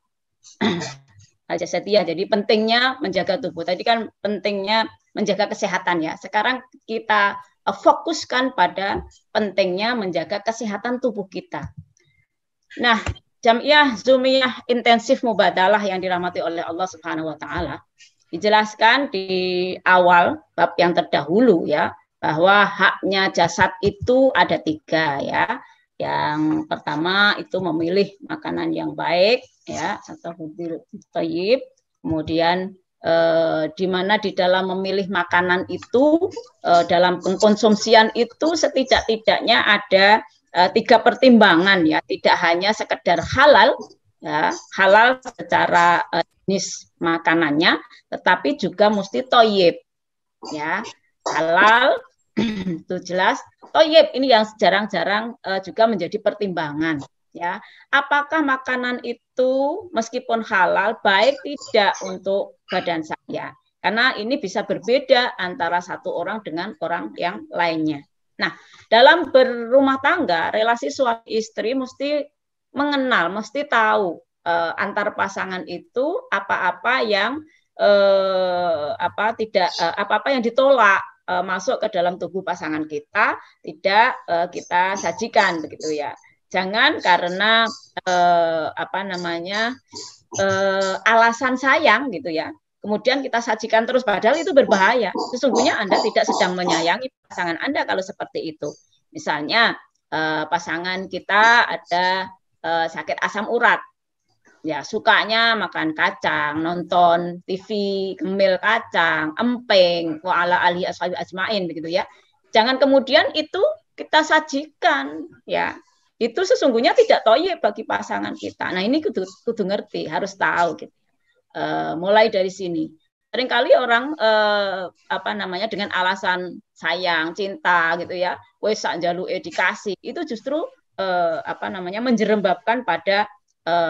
al-jasadiyah. Jadi pentingnya menjaga tubuh. Tadi kan pentingnya menjaga kesehatan, ya. Sekarang kita fokuskan pada pentingnya menjaga kesehatan tubuh kita. Nah, Jam'iyah Zumiyah Intensif Mubadalah yang dirahmati oleh Allah Subhanahu wa taala dijelaskan di awal bab yang terdahulu ya, bahwa haknya jasad itu ada 3 ya. Yang pertama itu memilih makanan yang baik ya, atau hudil thayyib. Kemudian di mana di dalam memilih makanan itu, dalam pengkonsumsian itu setidak-tidaknya ada 3 pertimbangan ya, tidak hanya sekedar halal ya, halal secara jenis makanannya, tetapi juga mesti thayyib ya, halal itu jelas, thayyib ini yang jarang-jarang juga menjadi pertimbangan ya. Apakah makanan itu meskipun halal baik tidak untuk badan saya? Karena ini bisa berbeda antara satu orang dengan orang yang lainnya. Nah, dalam berumah tangga, relasi suami istri mesti mengenal, mesti tahu antar pasangan itu apa-apa yang apa-apa yang ditolak masuk ke dalam tubuh pasangan kita, tidak kita sajikan begitu ya. Jangan karena alasan sayang gitu ya, kemudian kita sajikan terus, padahal itu berbahaya. Sesungguhnya Anda tidak sedang menyayangi pasangan Anda kalau seperti itu. Misalnya pasangan kita ada sakit asam urat, ya sukanya makan kacang, nonton TV, gemil kacang, emping, wa ala alihi ashabi ajmain begitu ya. Jangan kemudian itu kita sajikan ya. Itu sesungguhnya tidak thayyib bagi pasangan kita. Nah, ini kudu ngerti, harus tahu gitu. Mulai dari sini. Seringkali orang dengan alasan sayang, cinta gitu ya, wes sak njaluke dikasih, itu justru menjerembabkan pada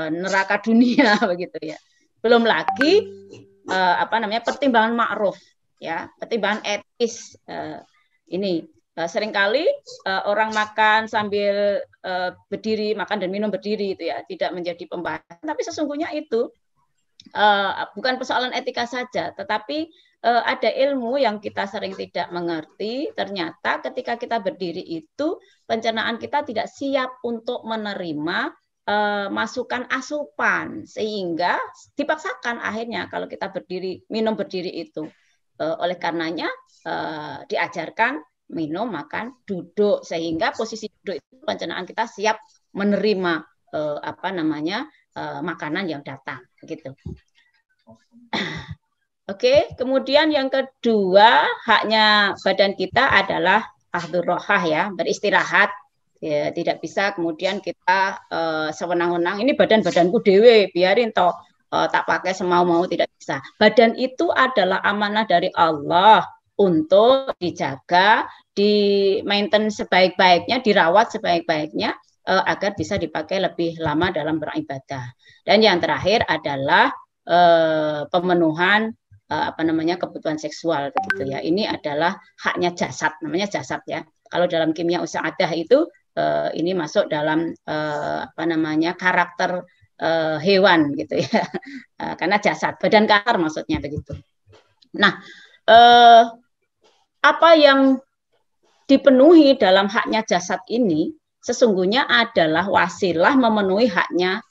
neraka dunia begitu ya. Belum lagi pertimbangan ma'ruf ya, pertimbangan etis ini seringkali orang makan sambil berdiri, makan dan minum berdiri itu ya, tidak menjadi pembahasan, tapi sesungguhnya itu bukan persoalan etika saja, tetapi ada ilmu yang kita sering tidak mengerti. Ternyata ketika kita berdiri itu pencernaan kita tidak siap untuk menerima masukan asupan, sehingga dipaksakan akhirnya kalau kita berdiri, minum berdiri itu. Oleh karenanya diajarkan minum, makan, duduk, sehingga posisi duduk itu pencernaan kita siap menerima makanan yang datang gitu. Oke, kemudian yang kedua, haknya badan kita adalah ahdhur rohah ya, beristirahat. Ya, tidak bisa kemudian kita sewenang-wenang, ini badanku dewe, biarin toh tak pakai semau-mau, tidak bisa. Badan itu adalah amanah dari Allah untuk dijaga, di-maintain sebaik-baiknya, dirawat sebaik-baiknya agar bisa dipakai lebih lama dalam beribadah. Dan yang terakhir adalah pemenuhan kebutuhan seksual begitu ya. Ini adalah haknya jasad, namanya jasad ya. Kalau dalam kimia usaadah itu ini masuk dalam karakter hewan gitu ya. Karena jasad, badan kasar maksudnya begitu. Nah, apa yang dipenuhi dalam haknya jasad ini sesungguhnya adalah wasilah memenuhi haknya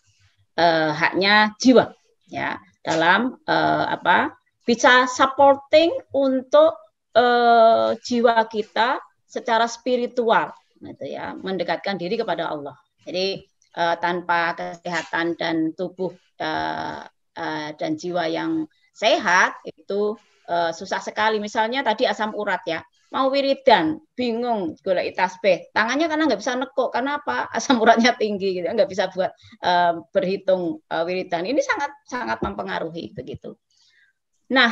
jiwa ya, dalam bisa supporting untuk jiwa kita secara spiritual gitu ya, mendekatkan diri kepada Allah. Jadi tanpa kesehatan dan tubuh dan jiwa yang sehat itu susah sekali. Misalnya tadi asam urat ya, mau wiridan, bingung golek tasbih, tangannya karena nggak bisa nekuk, karena apa? Asam uratnya tinggi gitu, nggak bisa buat berhitung wiridan. Ini sangat mempengaruhi begitu. Nah,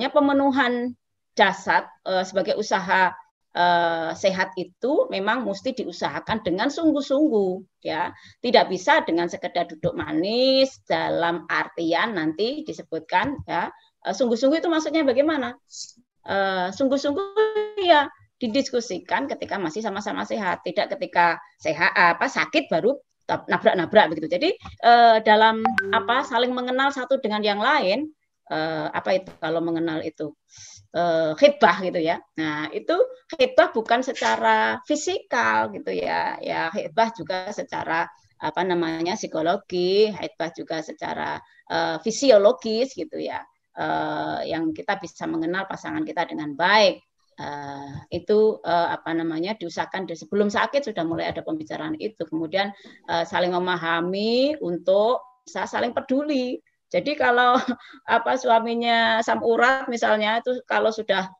pemenuhan jasad sebagai usaha sehat itu memang mesti diusahakan dengan sungguh-sungguh ya, tidak bisa dengan sekedar duduk manis, dalam artian nanti disebutkan ya, sungguh-sungguh itu maksudnya bagaimana? Sungguh-sungguh ya didiskusikan ketika masih sama-sama sehat, tidak ketika sakit baru nabrak-nabrak begitu. Jadi dalam saling mengenal satu dengan yang lain, kalau mengenal itu khidbah gitu ya. Nah, itu khidbah bukan secara fisikal gitu ya. Ya, khidbah juga secara apa namanya psikologi, haidbah juga secara fisiologis gitu ya, yang kita bisa mengenal pasangan kita dengan baik. Itu apa namanya diusahakan sebelum sakit sudah mulai ada pembicaraan itu, kemudian saling memahami untuk bisa saling peduli. Jadi kalau apa suaminya asam urat misalnya itu kalau sudah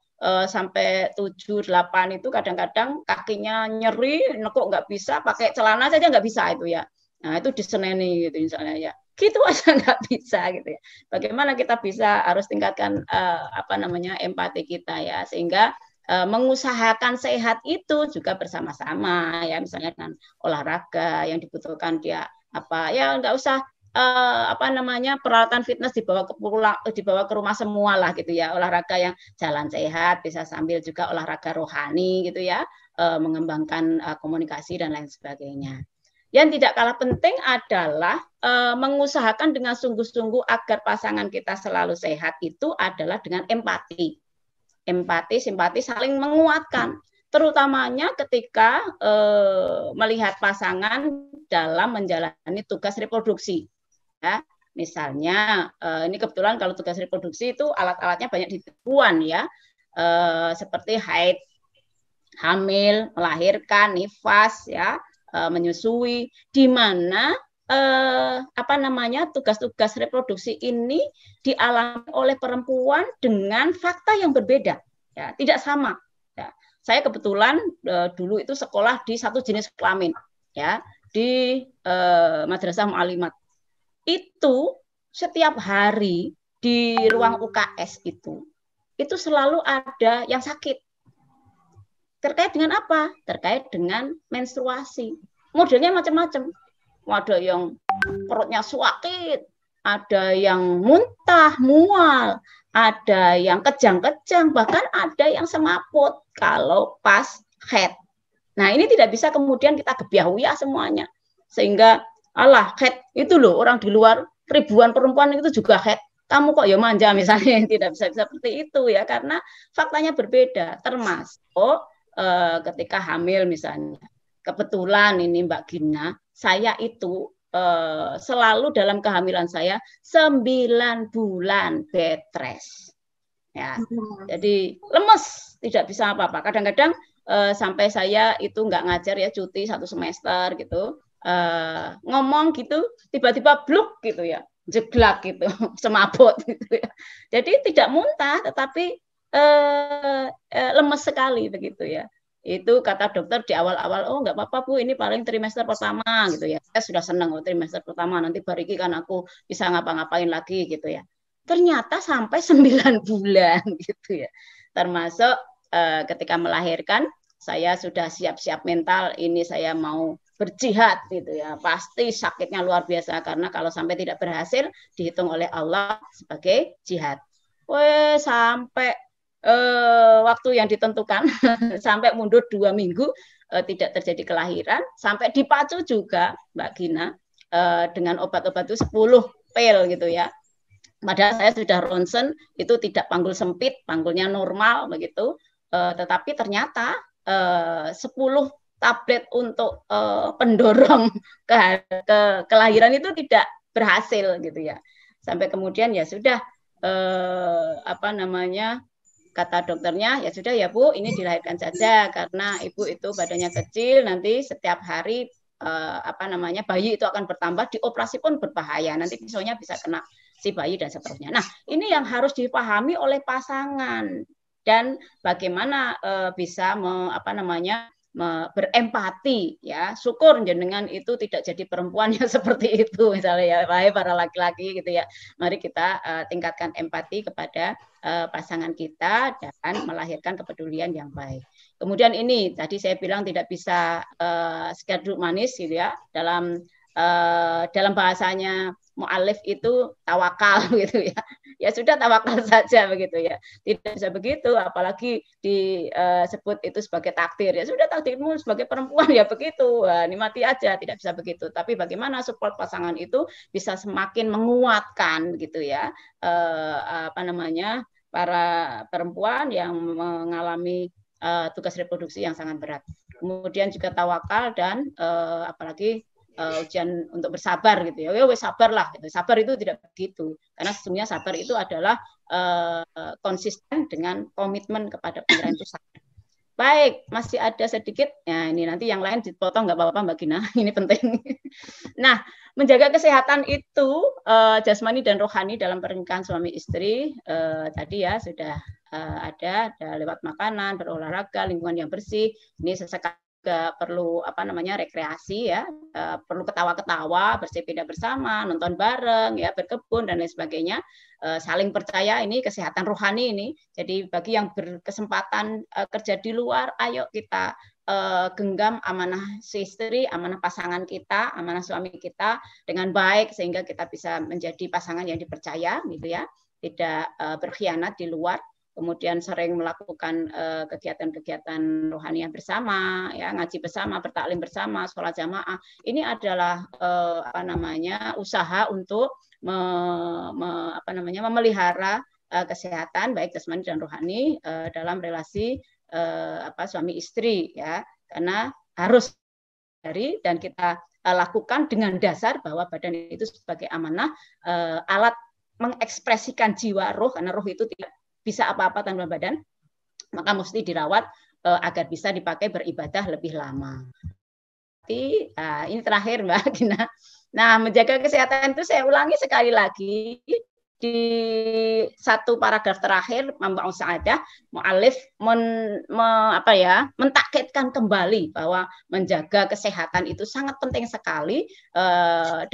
sampai 7, 8 itu kadang-kadang kakinya nyeri, kok nggak bisa, pakai celana saja nggak bisa itu ya. Nah itu diseneni gitu misalnya ya. Gitu aja nggak bisa gitu ya. Bagaimana kita bisa harus tingkatkan apa namanya empati kita ya, sehingga mengusahakan sehat itu juga bersama-sama ya, misalnya dengan olahraga yang dibutuhkan dia apa ya, nggak usah apa namanya peralatan fitness dibawa ke rumah semua lah gitu ya, olahraga yang jalan sehat bisa sambil juga olahraga rohani gitu ya, mengembangkan komunikasi dan lain sebagainya. Yang tidak kalah penting adalah mengusahakan dengan sungguh-sungguh agar pasangan kita selalu sehat itu adalah dengan empati, simpati, saling menguatkan, terutamanya ketika melihat pasangan dalam menjalani tugas reproduksi. Ya, misalnya ini kebetulan kalau tugas reproduksi itu alat-alatnya banyak di perempuan ya, seperti haid, hamil, melahirkan, nifas ya, menyusui, di mana apa namanya tugas-tugas reproduksi ini dialami oleh perempuan dengan fakta yang berbeda, ya, tidak sama. Ya. Saya kebetulan dulu itu sekolah di satu jenis kelamin, ya, di Madrasah Mu'alimat. Itu setiap hari di ruang UKS itu selalu ada yang sakit. Terkait dengan apa? Terkait dengan menstruasi. Modelnya macam-macam. Ada yang perutnya sakit, ada yang muntah, mual, ada yang kejang-kejang, bahkan ada yang semaput kalau pas haid. Nah, ini tidak bisa kemudian kita gebiah-uyah semuanya. Sehingga alah, head itu loh, orang di luar ribuan perempuan itu juga head. Kamu kok ya manja misalnya, tidak bisa seperti itu ya, karena faktanya berbeda. Termasuk ketika hamil misalnya. Kebetulan ini Mbak Gina, saya itu selalu dalam kehamilan saya 9 bulan bed rest. Ya, jadi lemes, tidak bisa apa-apa. Kadang-kadang sampai saya itu nggak ngajar ya, cuti 1 semester gitu. Ngomong gitu tiba-tiba bluk gitu ya, jeglak gitu, semaput gitu ya. Jadi tidak muntah tetapi lemes sekali begitu ya. Itu kata dokter di awal-awal, oh nggak apa-apa Bu, ini paling trimester pertama gitu ya. Saya sudah senang trimester pertama, nanti bariki kan aku bisa ngapa-ngapain lagi gitu ya. Ternyata sampai 9 bulan gitu ya. Termasuk ketika melahirkan saya sudah siap-siap mental, ini saya mau berjihad gitu ya, pasti sakitnya luar biasa karena kalau sampai tidak berhasil dihitung oleh Allah sebagai jihad. Sampai waktu yang ditentukan sampai mundur 2 minggu tidak terjadi kelahiran, sampai dipacu juga Mbak Gina dengan obat-obat itu 10 pil gitu ya. Padahal saya sudah ronsen itu tidak panggul sempit, panggulnya normal begitu, tetapi ternyata 10 tablet untuk pendorong kelahiran itu tidak berhasil gitu ya. Sampai kemudian ya sudah apa namanya kata dokternya ya sudah ya Bu, ini dilahirkan saja karena ibu itu badannya kecil, nanti setiap hari apa namanya bayi itu akan bertambah, dioperasi pun berbahaya, nanti pisaunya bisa kena si bayi dan seterusnya. Nah, ini yang harus dipahami oleh pasangan dan bagaimana bisa apa namanya berempati ya, syukur jenengan itu tidak jadi perempuan yang seperti itu misalnya ya, wahai para laki-laki gitu ya, mari kita tingkatkan empati kepada pasangan kita dan melahirkan kepedulian yang baik. Kemudian ini tadi saya bilang tidak bisa sekedar duduk manis gitu ya, dalam bahasanya mu'alif itu tawakal gitu ya. Ya sudah tawakal saja begitu ya. Tidak bisa begitu, apalagi disebut itu sebagai takdir. Ya sudah takdirmu sebagai perempuan ya begitu. Wah, nikmati aja, tidak bisa begitu. Tapi bagaimana support pasangan itu bisa semakin menguatkan gitu ya. Apa namanya? Para perempuan yang mengalami tugas reproduksi yang sangat berat. Kemudian juga tawakal dan apalagi ujian untuk bersabar gitu ya. Wes sabarlah gitu. Sabar itu tidak begitu. Karena sesungguhnya sabar itu adalah konsisten dengan komitmen kepada penyerahan itu. Baik, masih ada sedikit. Ya, ini nanti yang lain dipotong nggak apa-apa Mbak Gina. Ini penting. Nah, menjaga kesehatan itu jasmani dan rohani dalam pernikahan suami istri tadi ya sudah ada lewat makanan, berolahraga, lingkungan yang bersih. Ini sesekali juga perlu rekreasi ya, perlu ketawa-ketawa, bersepeda bersama, nonton bareng ya, berkebun dan lain sebagainya. Saling percaya, ini kesehatan rohani ini. Jadi bagi yang berkesempatan kerja di luar, ayo kita genggam amanah si istri, amanah pasangan kita, amanah suami kita dengan baik sehingga kita bisa menjadi pasangan yang dipercaya gitu ya, tidak berkhianat di luar. Kemudian sering melakukan kegiatan-kegiatan rohaniah bersama, ya, ngaji bersama, bertaklim bersama, sholat jamaah. Ini adalah usaha untuk memelihara kesehatan baik jasmani dan rohani dalam relasi suami istri, ya, karena harus dari dan kita lakukan dengan dasar bahwa badan itu sebagai amanah, alat mengekspresikan jiwa roh, karena roh itu tidak bisa apa-apa tanpa badan, maka mesti dirawat agar bisa dipakai beribadah lebih lama. Ini terakhir Mbak Gina. Nah, menjaga kesehatan itu saya ulangi sekali lagi di satu paragraf terakhir Mbak Sa'adah, mu'alif mentakkitkan kembali bahwa menjaga kesehatan itu sangat penting sekali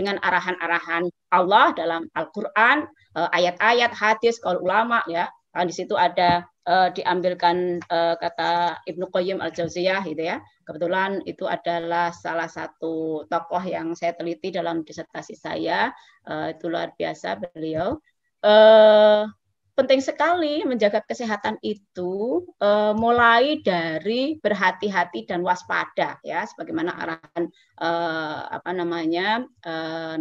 dengan arahan-arahan Allah dalam Al-Qur'an, ayat-ayat, hadis, qaul ulama ya. Di situ ada diambilkan kata Ibnu Qayyim Al-Jauziyah gitu ya. Kebetulan itu adalah salah satu tokoh yang saya teliti dalam disertasi saya. Itu luar biasa beliau. Penting sekali menjaga kesehatan itu mulai dari berhati-hati dan waspada ya, sebagaimana arahan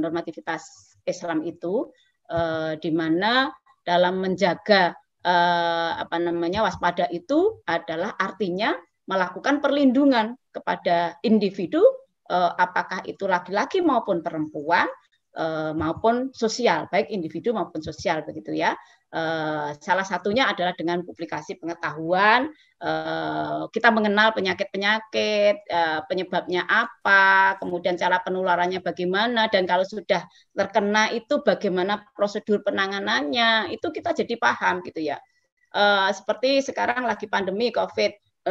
normativitas Islam itu, di mana dalam menjaga waspada itu adalah artinya melakukan perlindungan kepada individu, apakah itu laki-laki maupun perempuan, maupun sosial, baik individu maupun sosial begitu ya. Salah satunya adalah dengan publikasi pengetahuan, kita mengenal penyakit-penyakit, penyebabnya apa, kemudian cara penularannya bagaimana, dan kalau sudah terkena itu bagaimana prosedur penanganannya, itu kita jadi paham gitu ya. Seperti sekarang lagi pandemi COVID,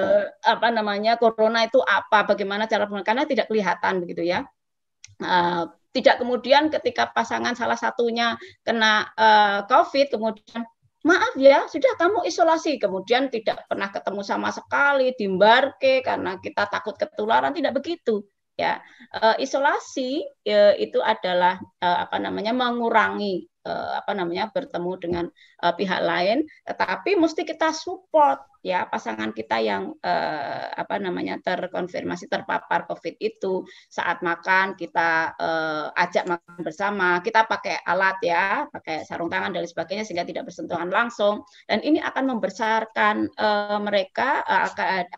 corona itu apa, bagaimana cara penanganannya tidak kelihatan begitu ya. Tidak kemudian ketika pasangan salah satunya kena COVID, kemudian maaf ya, sudah kamu isolasi, kemudian tidak pernah ketemu sama sekali, dimbarke karena kita takut ketularan, tidak begitu. Ya, isolasi itu adalah mengurangi bertemu dengan pihak lain, tetapi mesti kita support ya pasangan kita yang terkonfirmasi terpapar COVID itu. Saat makan kita ajak makan bersama, kita pakai alat ya, pakai sarung tangan dan sebagainya sehingga tidak bersentuhan langsung, dan ini akan membesarkan mereka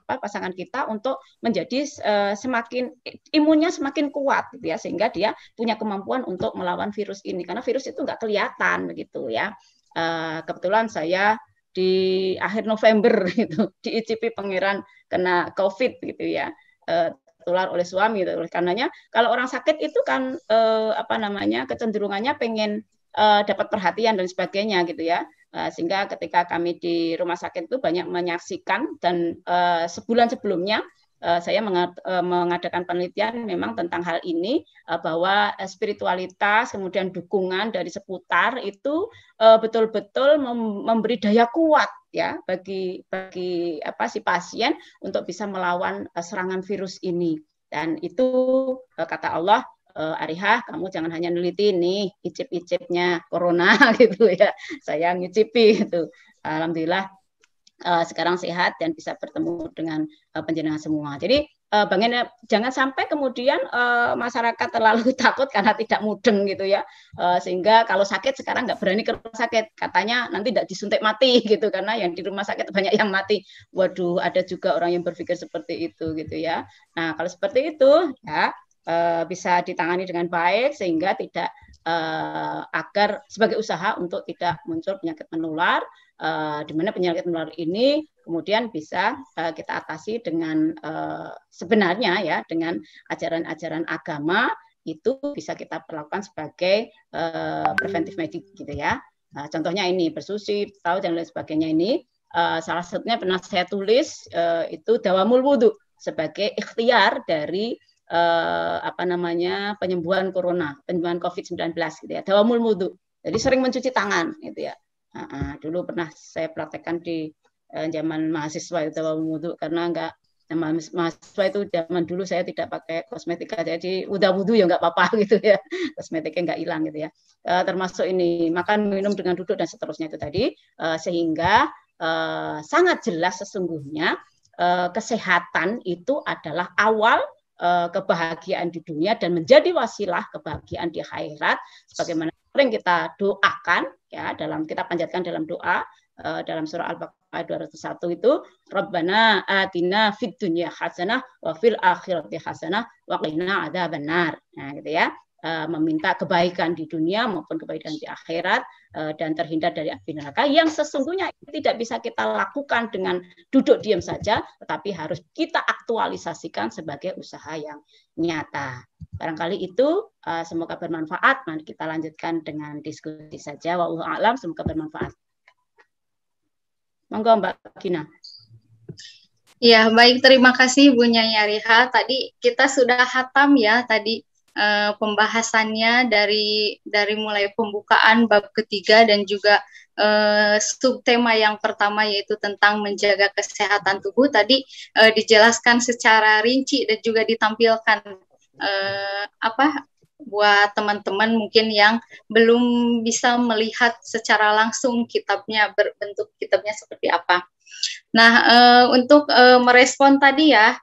pasangan kita untuk menjadi semakin imunnya semakin kuat gitu ya, sehingga dia punya kemampuan untuk melawan virus ini, karena virus itu nggak kelihatan begitu ya. Kebetulan saya di akhir November itu diicipi pangeran kena COVID gitu ya, tertular oleh suami gitu. Oleh karenanya kalau orang sakit itu kan kecenderungannya pengen dapat perhatian dan sebagainya gitu ya, sehingga ketika kami di rumah sakit itu banyak menyaksikan, dan sebulan sebelumnya saya mengadakan penelitian memang tentang hal ini, bahwa spiritualitas kemudian dukungan dari seputar itu betul-betul memberi daya kuat ya bagi si pasien untuk bisa melawan serangan virus ini. Dan itu kata Allah, Arihah, kamu jangan hanya neliti nih icip-icipnya corona gitu ya, saya ngicipi gitu. Alhamdulillah sekarang sehat dan bisa bertemu dengan penjenengan semua. Jadi Bang Ena, jangan sampai kemudian masyarakat terlalu takut karena tidak mudeng gitu ya, sehingga kalau sakit sekarang nggak berani ke rumah sakit, katanya nanti tidak disuntik mati gitu, karena yang di rumah sakit banyak yang mati. Waduh, ada juga orang yang berpikir seperti itu gitu ya. Nah kalau seperti itu ya, bisa ditangani dengan baik sehingga tidak agar sebagai usaha untuk tidak muncul penyakit menular, di mana penyakit menular ini kemudian bisa kita atasi dengan sebenarnya ya dengan ajaran-ajaran agama itu bisa kita perlakukan sebagai preventif medik gitu ya. Nah, contohnya ini bersuci, tahu dan lain sebagainya ini salah satunya pernah saya tulis itu dawamul wudu sebagai ikhtiar dari penyembuhan corona, penyembuhan COVID-19 gitu ya. Dawamul wudu. Jadi sering mencuci tangan gitu ya. Dulu pernah saya praktekkan di zaman mahasiswa itu dawamul wudu karena enggak zaman mahasiswa itu zaman dulu saya tidak pakai kosmetika jadi udah wudu ya enggak apa-apa gitu ya. Kosmetiknya enggak hilang gitu ya. Termasuk ini makan minum dengan duduk dan seterusnya itu tadi sehingga sangat jelas sesungguhnya kesehatan itu adalah awal kebahagiaan di dunia dan menjadi wasilah kebahagiaan di akhirat sebagaimana sering kita doakan ya dalam kita panjatkan dalam doa dalam surah Al-Baqarah 201 itu Rabbana atina fid dunya hasanah wa fil akhirati hasanah wa qina adzabannar. Nah gitu ya. Meminta kebaikan di dunia maupun kebaikan di akhirat dan terhindar dari api neraka yang sesungguhnya tidak bisa kita lakukan dengan duduk diam saja tetapi harus kita aktualisasikan sebagai usaha yang nyata. Barangkali itu semoga bermanfaat. Mari kita lanjutkan dengan diskusi saja. Wallahu a'lam, semoga bermanfaat. Monggo Mbak Gina. Ya, baik, terima kasih Bu Nyai Ariha. Tadi kita sudah hatam ya tadi pembahasannya dari mulai pembukaan bab ketiga dan juga subtema yang pertama yaitu tentang menjaga kesehatan tubuh tadi dijelaskan secara rinci dan juga ditampilkan buat teman-teman mungkin yang belum bisa melihat secara langsung kitabnya berbentuk kitabnya seperti apa. Nah, untuk merespon tadi ya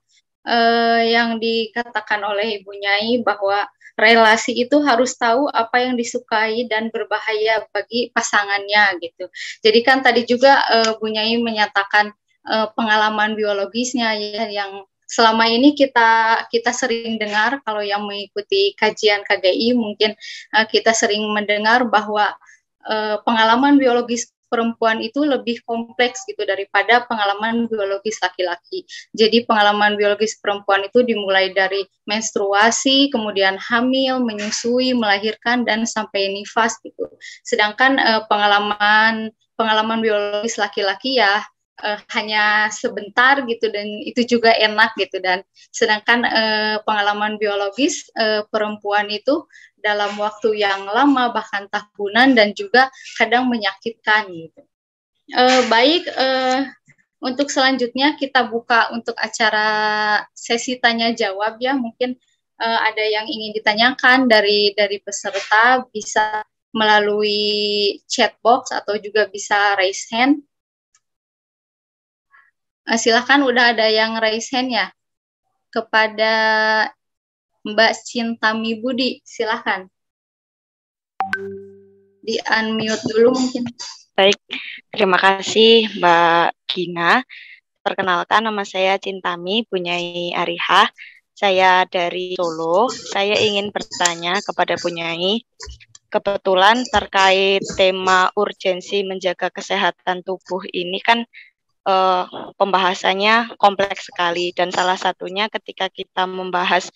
yang dikatakan oleh Ibu Nyai bahwa relasi itu harus tahu apa yang disukai dan berbahaya bagi pasangannya gitu. Jadi kan tadi juga Bu Nyai menyatakan pengalaman biologisnya ya, yang selama ini kita sering dengar kalau yang mengikuti kajian KGI mungkin kita sering mendengar bahwa pengalaman biologis perempuan itu lebih kompleks gitu daripada pengalaman biologis laki-laki. Jadi pengalaman biologis perempuan itu dimulai dari menstruasi, kemudian hamil, menyusui, melahirkan dan sampai nifas gitu. Sedangkan pengalaman biologis laki-laki ya hanya sebentar gitu dan itu juga enak gitu dan sedangkan pengalaman biologis perempuan itu dalam waktu yang lama bahkan tahunan dan juga kadang menyakitkan gitu. Baik, untuk selanjutnya kita buka untuk acara sesi tanya jawab ya. Mungkin ada yang ingin ditanyakan dari peserta bisa melalui chat box atau juga bisa raise hand. Silakan, udah ada yang raise hand ya kepada Mbak Cintami Budi, silahkan. Di unmute dulu mungkin. Baik, terima kasih Mbak Gina. Perkenalkan, nama saya Cintami Bu Nyai Ariha. Saya dari Solo. Saya ingin bertanya kepada Bu Nyai. Kebetulan terkait tema urgensi menjaga kesehatan tubuh ini kan pembahasannya kompleks sekali dan salah satunya ketika kita membahas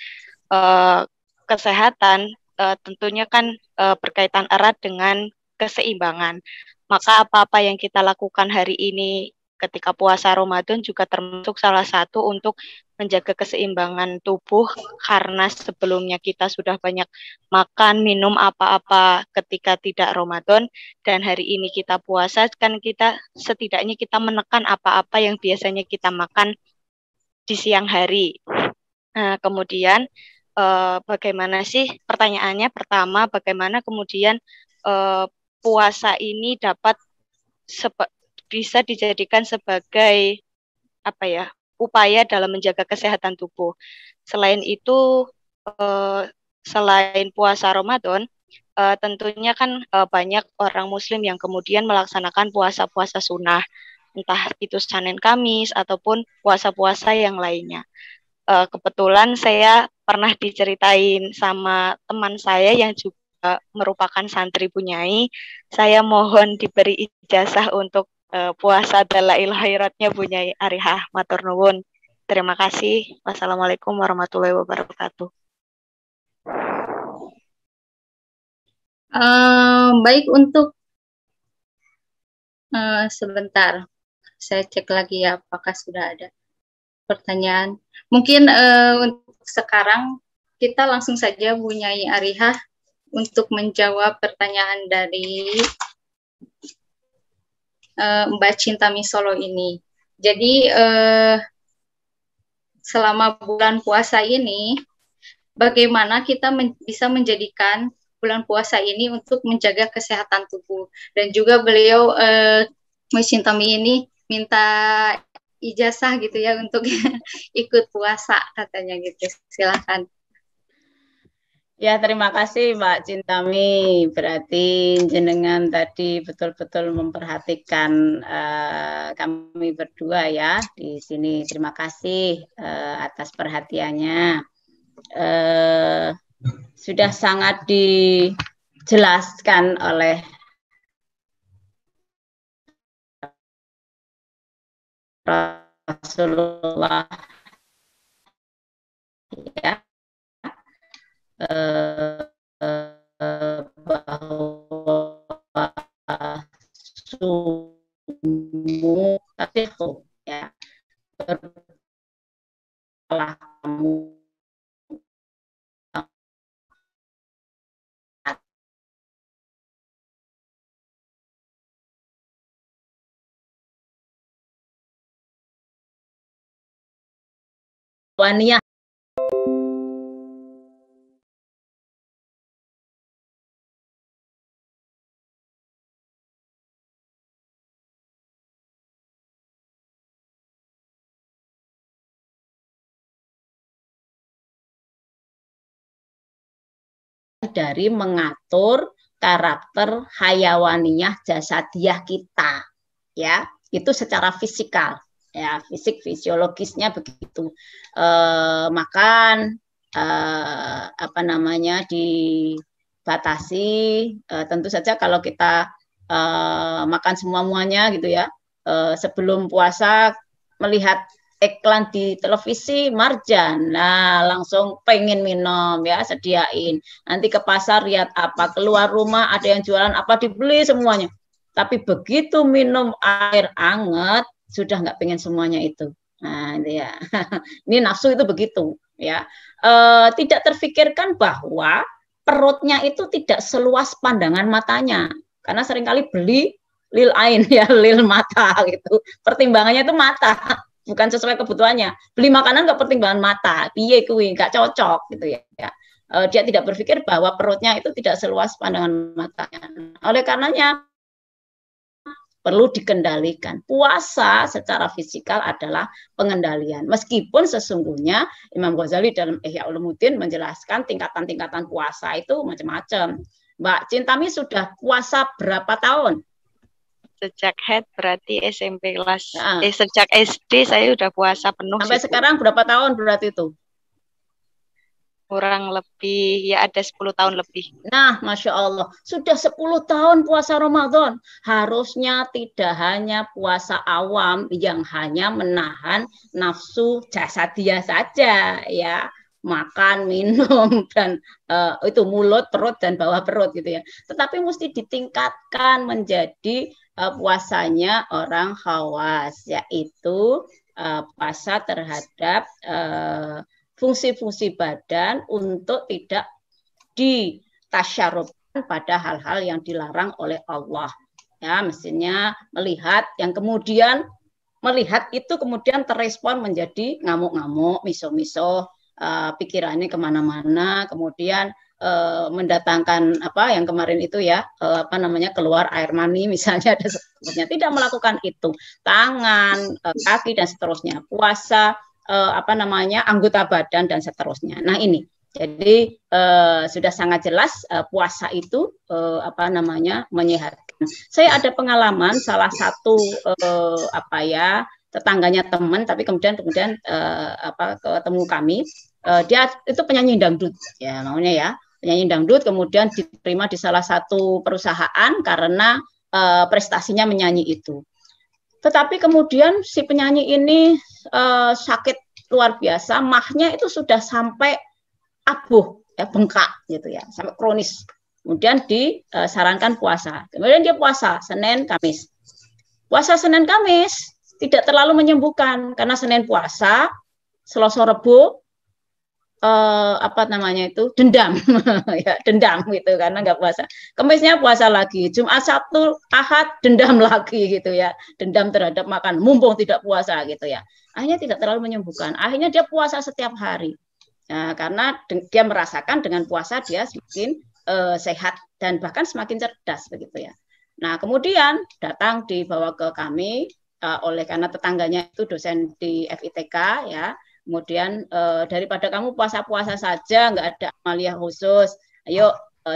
kesehatan tentunya kan berkaitan erat dengan keseimbangan. Maka apa-apa yang kita lakukan hari ini ketika puasa Ramadan juga termasuk salah satu untuk menjaga keseimbangan tubuh karena sebelumnya kita sudah banyak makan, minum apa-apa ketika tidak Ramadan dan hari ini kita puasa kan kita setidaknya kita menekan apa-apa yang biasanya kita makan di siang hari. Nah, kemudian bagaimana sih pertanyaannya pertama bagaimana kemudian puasa ini dapat bisa dijadikan sebagai upaya dalam menjaga kesehatan tubuh. Selain itu, selain puasa Ramadan, tentunya kan banyak orang Muslim yang kemudian melaksanakan puasa-puasa sunnah, entah itu Senin Kamis ataupun puasa-puasa yang lainnya. Kebetulan saya pernah diceritain sama teman saya yang juga merupakan santri Bu Nyai. Saya mohon diberi ijazah untuk puasa Dalail Khairatnya Bu Nyai Arihah. Matur nuwun. Terima kasih. Wassalamualaikum warahmatullahi wabarakatuh. Baik, untuk sebentar, saya cek lagi ya apakah sudah ada pertanyaan. Mungkin untuk sekarang kita langsung saja Bu Nyai Arihah untuk menjawab pertanyaan dari Mbak Cintami Solo ini. Jadi selama bulan puasa ini, bagaimana kita bisa menjadikan bulan puasa ini untuk menjaga kesehatan tubuh. Dan juga beliau Mbak Cintami ini minta ijazah gitu ya untuk ikut puasa katanya gitu. Silakan. Ya, terima kasih Mbak Cintami. Berarti jenengan tadi betul-betul memperhatikan kami berdua ya di sini. Terima kasih atas perhatiannya. Sudah sangat dijelaskan oleh Rasulullah ya, bahwa sumu tapi ya berpalah kamu waniyah dari mengatur karakter hayawaniyah jasadiyah kita ya, itu secara fisikal ya, fisik fisiologisnya begitu. Makan apa namanya dibatasi, tentu saja kalau kita makan semua-muanya gitu ya, sebelum puasa melihat iklan di televisi marjan, nah langsung pengen minum ya, sediain. Nanti ke pasar lihat apa, keluar rumah ada yang jualan apa, dibeli semuanya. Tapi begitu minum air anget sudah nggak pengen semuanya itu. Nah itu ya, ini nafsu itu begitu ya. Tidak terfikirkan bahwa perutnya itu tidak seluas pandangan matanya, karena seringkali beli lil ain ya, lil mata gitu. Pertimbangannya itu mata, bukan sesuai kebutuhannya. Beli makanan nggak pertimbangan mata, piye kuwi nggak cocok gitu ya. Dia tidak berpikir bahwa perutnya itu tidak seluas pandangan matanya. Oleh karenanya perlu dikendalikan. Puasa secara fisikal adalah pengendalian. Meskipun sesungguhnya Imam Ghazali dalam Ihya Ulumuddin menjelaskan tingkatan-tingkatan puasa itu macam-macam. Mbak Cintami sudah puasa berapa tahun? Sejak head berarti SMP kelas, sejak SD saya udah puasa penuh. Sampai sekarang berapa tahun berarti itu? Kurang lebih ya ada 10 tahun lebih. Nah, Masya Allah, sudah 10 tahun puasa Ramadan. Harusnya tidak hanya puasa awam yang hanya menahan nafsu jasadiyah saja ya, makan, minum, dan itu mulut, perut, dan bawah perut gitu ya. Tetapi mesti ditingkatkan menjadi puasanya orang khawas, yaitu puasa terhadap fungsi-fungsi badan untuk tidak ditasyarufkan pada hal-hal yang dilarang oleh Allah. Ya, mestinya melihat yang kemudian melihat itu kemudian terrespon menjadi ngamuk-ngamuk, miso-miso, pikirannya kemana-mana, kemudian mendatangkan apa yang kemarin itu ya, apa namanya, keluar air mani misalnya, dan seterusnya. Tidak melakukan itu, tangan, kaki dan seterusnya, puasa apa namanya, anggota badan dan seterusnya. Nah ini, jadi sudah sangat jelas puasa itu apa namanya, menyehatkan. Saya ada pengalaman salah satu apa ya, tetangganya teman, tapi kemudian apa ketemu kami, dia itu penyanyi dangdut ya namanya ya, penyanyi dangdut, kemudian diterima di salah satu perusahaan karena prestasinya menyanyi itu. Tetapi kemudian si penyanyi ini sakit luar biasa, mahnya itu sudah sampai abuh ya, bengkak gitu ya, sampai kronis. Kemudian disarankan puasa. Kemudian dia puasa Senin Kamis. Puasa Senin Kamis tidak terlalu menyembuhkan karena Senin puasa, Selasa Rebo apa namanya itu dendam ya, dendam gitu karena nggak puasa. Kamisnya puasa lagi, Jumat Sabtu Ahad dendam lagi gitu ya, dendam terhadap makan mumpung tidak puasa gitu ya. Akhirnya tidak terlalu menyembuhkan, akhirnya dia puasa setiap hari. Nah, karena dia merasakan dengan puasa dia semakin sehat dan bahkan semakin cerdas begitu ya. Nah, kemudian dibawa ke kami oleh karena tetangganya itu dosen di FITK ya. Kemudian daripada kamu puasa-puasa saja, nggak ada amalia khusus, ayo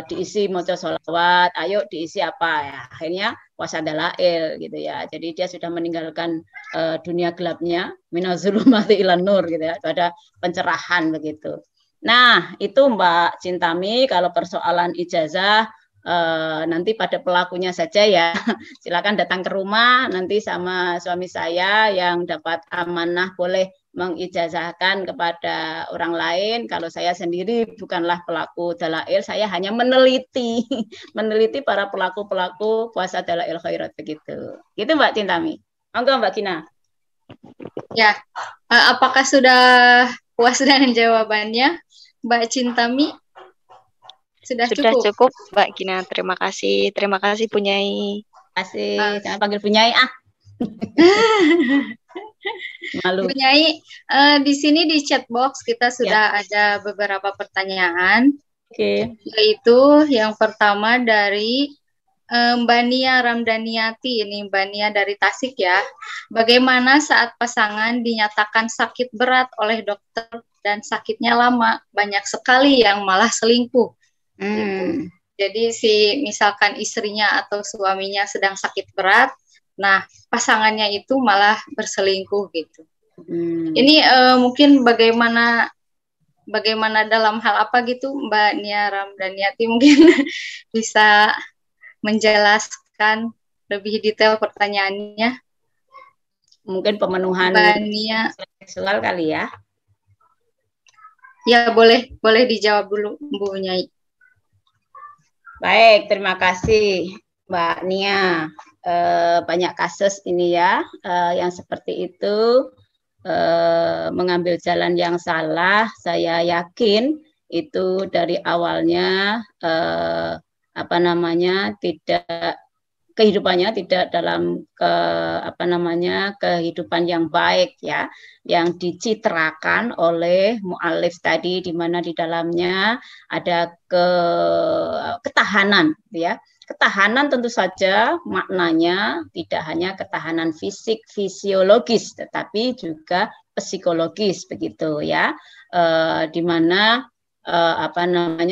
diisi maca sholawat, ayo diisi apa ya. Akhirnya puasa dalail gitu ya. Jadi dia sudah meninggalkan dunia gelapnya, minazulumati ilan nur gitu ya. Ada pencerahan begitu. Nah, itu Mbak Cintami kalau persoalan ijazah nanti pada pelakunya saja ya. Silakan datang ke rumah nanti sama suami saya yang dapat amanah boleh mengijazahkan kepada orang lain. Kalau saya sendiri bukanlah pelaku dalail, saya hanya meneliti para pelaku-pelaku puasa dalail khairat begitu. Gitu Mbak Cintami. Monggo Mbak Gina. Ya, apakah sudah puas dengan jawabannya Mbak Cintami? Sudah cukup Mbak Gina. Terima kasih Bu Nyai. Terima kasih. Jangan panggil Bu Nyai ah. Malu. Bu Nyai, di sini di chat box kita sudah ada beberapa pertanyaan. Oke. Yaitu yang pertama dari Mbak Nia Ramdaniati, ini Mbak Nia dari Tasik ya. Bagaimana saat pasangan dinyatakan sakit berat oleh dokter dan sakitnya lama, banyak sekali yang malah selingkuh. Gitu. Jadi misalkan istrinya atau suaminya sedang sakit berat, nah pasangannya itu malah berselingkuh gitu. Ini mungkin bagaimana dalam hal apa gitu Mbak Nia Ramdaniati mungkin bisa menjelaskan lebih detail pertanyaannya. Mungkin pemenuhan Mbak Nia seksual kali ya. Ya boleh dijawab dulu Bu Nyai. Baik, terima kasih Mbak Nia. Banyak kasus ini ya yang seperti itu mengambil jalan yang salah. Saya yakin itu dari awalnya tidak kehidupannya tidak dalam kehidupan yang baik ya, yang dicitrakan oleh mu'alif tadi, di mana di dalamnya ada ketahanan ya. Ketahanan tentu saja maknanya tidak hanya ketahanan fisik fisiologis tetapi juga psikologis begitu ya, di mana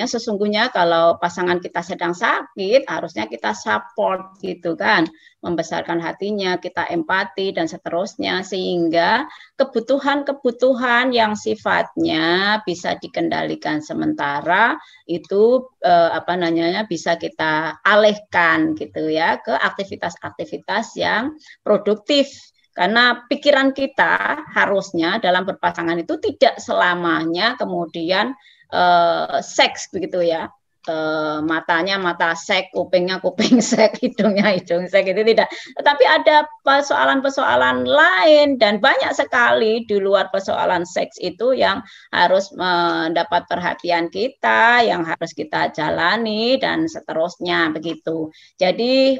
sesungguhnya kalau pasangan kita sedang sakit harusnya kita support gitu kan, membesarkan hatinya, kita empati dan seterusnya sehingga kebutuhan yang sifatnya bisa dikendalikan sementara itu bisa kita alihkan gitu ya ke aktivitas-aktivitas yang produktif. Karena pikiran kita harusnya dalam berpasangan itu tidak selamanya kemudian seks begitu ya, matanya mata seks, kupingnya kuping seks, hidungnya hidung seks, itu tidak. Tetapi ada persoalan-persoalan lain dan banyak sekali di luar persoalan seks itu yang harus mendapat perhatian kita, yang harus kita jalani dan seterusnya begitu. Jadi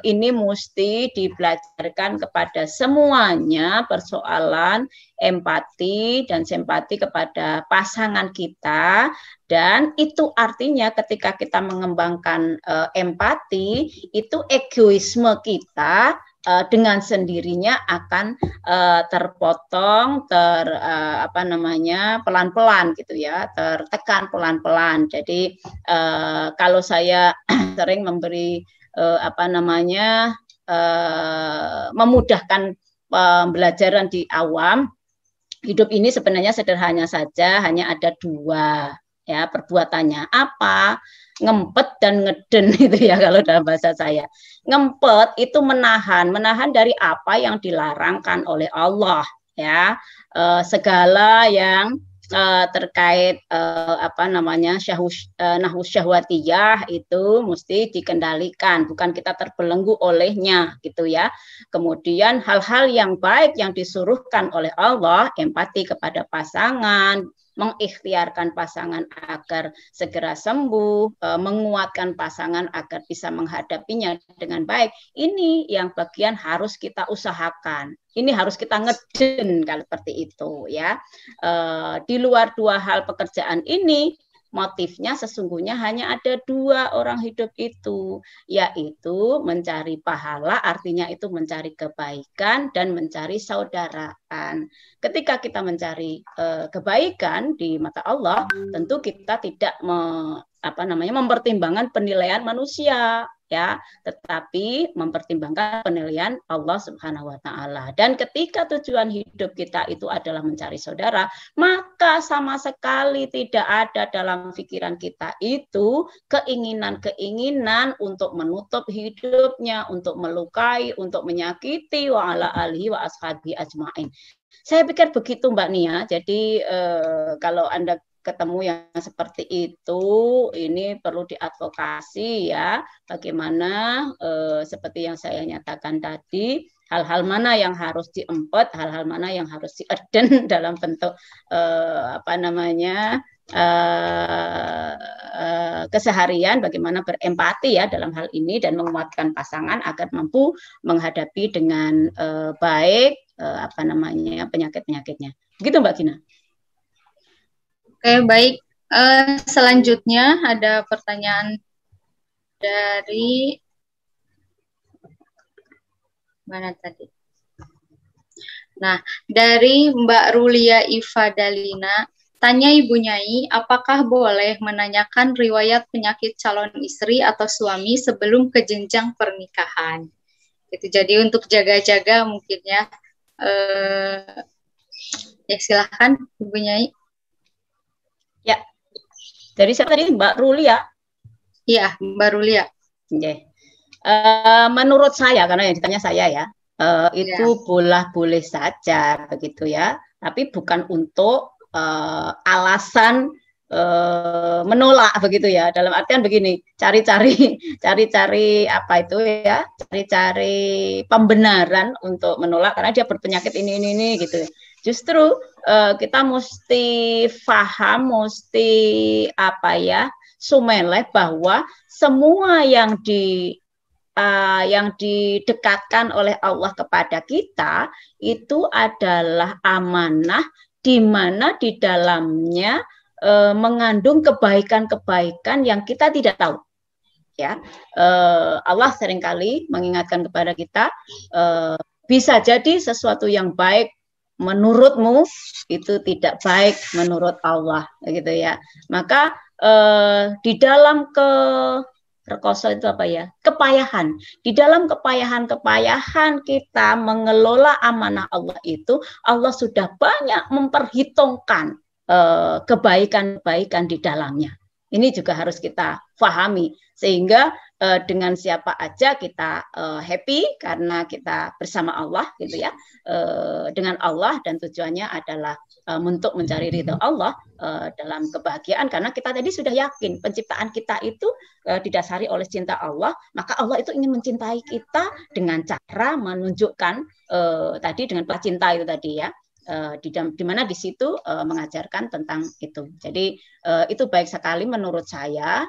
ini mesti dibelajarkan kepada semuanya persoalan empati dan simpati kepada pasangan kita, dan itu artinya ketika kita mengembangkan empati itu egoisme kita dengan sendirinya akan terpotong, pelan-pelan gitu ya, tertekan pelan-pelan. Jadi kalau saya sering memberi memudahkan pembelajaran di awam, hidup ini sebenarnya sederhana saja, hanya ada dua ya perbuatannya. Apa? Ngempet dan ngeden itu ya kalau dalam bahasa saya. Ngempet itu menahan dari apa yang dilarangkan oleh Allah ya. Segala yang terkait nahus syahwatiyah itu mesti dikendalikan, bukan kita terbelenggu olehnya gitu ya. Kemudian hal-hal yang baik yang disuruhkan oleh Allah, empati kepada pasangan, mengikhtiarkan pasangan agar segera sembuh, menguatkan pasangan agar bisa menghadapinya dengan baik. Ini yang bagian harus kita usahakan. Ini harus kita ngeden kalau seperti itu ya. Di luar dua hal pekerjaan ini, motifnya sesungguhnya hanya ada dua orang hidup itu, yaitu mencari pahala, artinya itu mencari kebaikan dan mencari saudaraan. Ketika kita mencari kebaikan di mata Allah, tentu kita tidak mempertimbangkan penilaian manusia, ya, tetapi mempertimbangkan penilaian Allah Subhanahu wa taala. Dan ketika tujuan hidup kita itu adalah mencari saudara, maka sama sekali tidak ada dalam pikiran kita itu keinginan-keinginan untuk menutup hidupnya, untuk melukai, untuk menyakiti wa ala alihi wa ashabi ajmain. Saya pikir begitu Mbak Nia. Jadi kalau Anda ketemu yang seperti itu, ini perlu diadvokasi ya, bagaimana seperti yang saya nyatakan tadi, hal-hal mana yang harus diempet, hal-hal mana yang harus dieden dalam bentuk keseharian, bagaimana berempati ya dalam hal ini dan menguatkan pasangan agar mampu menghadapi dengan baik penyakit-penyakitnya. Begitu Mbak Gina. Oke, baik. Selanjutnya ada pertanyaan dari mana tadi? Nah, dari Mbak Rulia Ifadalina, tanya Ibu Nyai, apakah boleh menanyakan riwayat penyakit calon istri atau suami sebelum ke jenjang pernikahan? Itu jadi untuk jaga-jaga mungkin ya. Ya silahkan Ibu Nyai. Ya, dari siapa tadi Mbak Rulia? Iya, Mbak Rulia. Okay. Menurut saya, karena yang ditanya saya ya, itu boleh saja begitu ya, tapi bukan untuk alasan menolak begitu ya. Dalam artian begini, cari-cari apa itu ya, cari-cari pembenaran untuk menolak karena dia berpenyakit ini gitu. Justru kita mesti paham, mesti sumeleh bahwa semua yang didekatkan oleh Allah kepada kita itu adalah amanah, di mana di dalamnya mengandung kebaikan-kebaikan yang kita tidak tahu. Ya, Allah seringkali mengingatkan kepada kita, bisa jadi sesuatu yang baik menurutmu itu tidak baik menurut Allah, gitu ya. Maka di dalam rekoso itu apa ya? Kepayahan. Di dalam kepayahan kita mengelola amanah Allah itu, Allah sudah banyak memperhitungkan kebaikan-kebaikan di dalamnya. Ini juga harus kita pahami sehingga dengan siapa aja kita happy karena kita bersama Allah gitu ya, dengan Allah, dan tujuannya adalah untuk mencari ridho Allah dalam kebahagiaan, karena kita tadi sudah yakin penciptaan kita itu didasari oleh cinta Allah, maka Allah itu ingin mencintai kita dengan cara menunjukkan tadi dengan cinta itu tadi ya. Di mana di situ mengajarkan tentang itu. Jadi itu baik sekali menurut saya,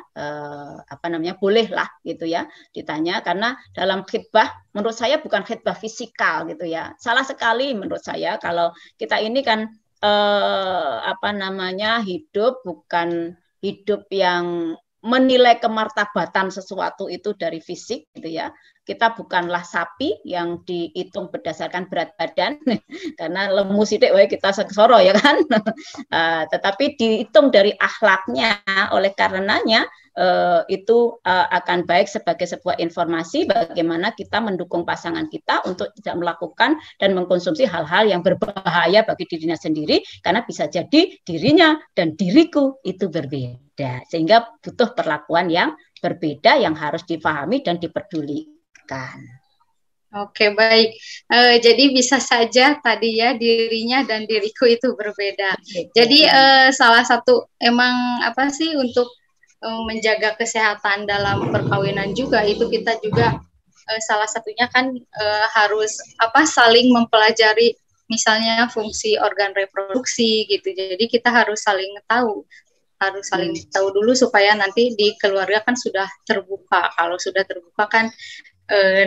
bolehlah gitu ya ditanya, karena dalam khidbah menurut saya bukan khidbah fisikal gitu ya. Salah sekali menurut saya kalau kita ini kan hidup bukan hidup yang menilai kemartabatan sesuatu itu dari fisik gitu ya. Kita bukanlah sapi yang dihitung berdasarkan berat badan karena lemu sithik wae kita seksoro ya kan. Tetapi dihitung dari akhlaknya. Oleh karenanya itu akan baik sebagai sebuah informasi bagaimana kita mendukung pasangan kita untuk tidak melakukan dan mengkonsumsi hal-hal yang berbahaya bagi dirinya sendiri, karena bisa jadi dirinya dan diriku itu berbeda, sehingga butuh perlakuan yang berbeda yang harus dipahami dan diperdulikan. Oke, baik. Jadi bisa saja tadi ya dirinya dan diriku itu berbeda. Jadi salah satu emang apa sih untuk menjaga kesehatan dalam perkawinan juga itu kita juga salah satunya kan harus saling mempelajari misalnya fungsi organ reproduksi gitu. Jadi kita harus saling tahu dulu supaya nanti di keluarga kan sudah terbuka. Kalau sudah terbuka kan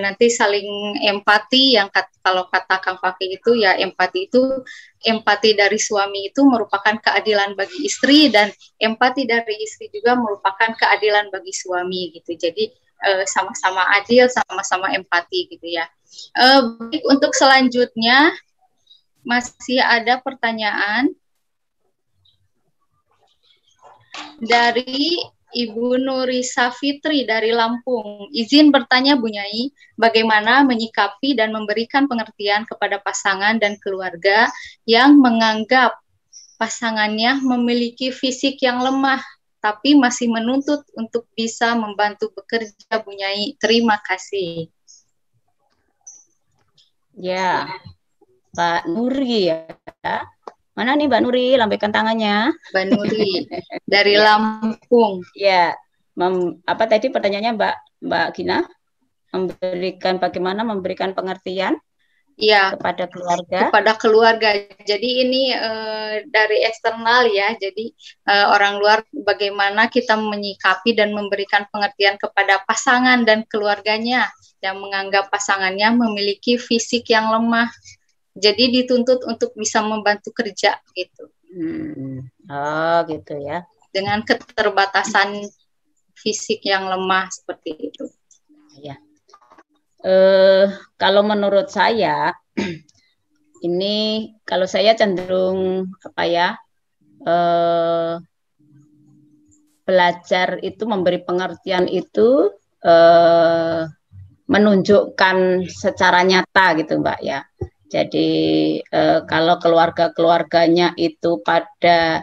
nanti saling empati yang kalau kata Kang Fakih itu ya empati dari suami itu merupakan keadilan bagi istri dan empati dari istri juga merupakan keadilan bagi suami gitu. Jadi sama-sama adil, sama-sama empati gitu ya. Baik, untuk selanjutnya masih ada pertanyaan dari Ibu Nurisa Fitri dari Lampung. Izin bertanya Bu Nyai, bagaimana menyikapi dan memberikan pengertian kepada pasangan dan keluarga yang menganggap pasangannya memiliki fisik yang lemah, tapi masih menuntut untuk bisa membantu bekerja Bu Nyai. Terima kasih. Ya, Pak Nuri ya. Mana nih Mbak Nuri? Lambaikan tangannya. Mbak Nuri dari Lampung. Ya, apa tadi pertanyaannya Mbak Gina? Bagaimana memberikan pengertian kepada keluarga? Kepada keluarga. Jadi ini dari eksternal ya. Jadi orang luar bagaimana kita menyikapi dan memberikan pengertian kepada pasangan dan keluarganya yang menganggap pasangannya memiliki fisik yang lemah. Jadi dituntut untuk bisa membantu kerja gitu. Oh gitu ya. Dengan keterbatasan fisik yang lemah seperti itu. Ya. Kalau menurut saya, ini kalau saya cenderung belajar itu memberi pengertian itu menunjukkan secara nyata gitu Mbak ya. Jadi kalau keluarga-keluarganya itu pada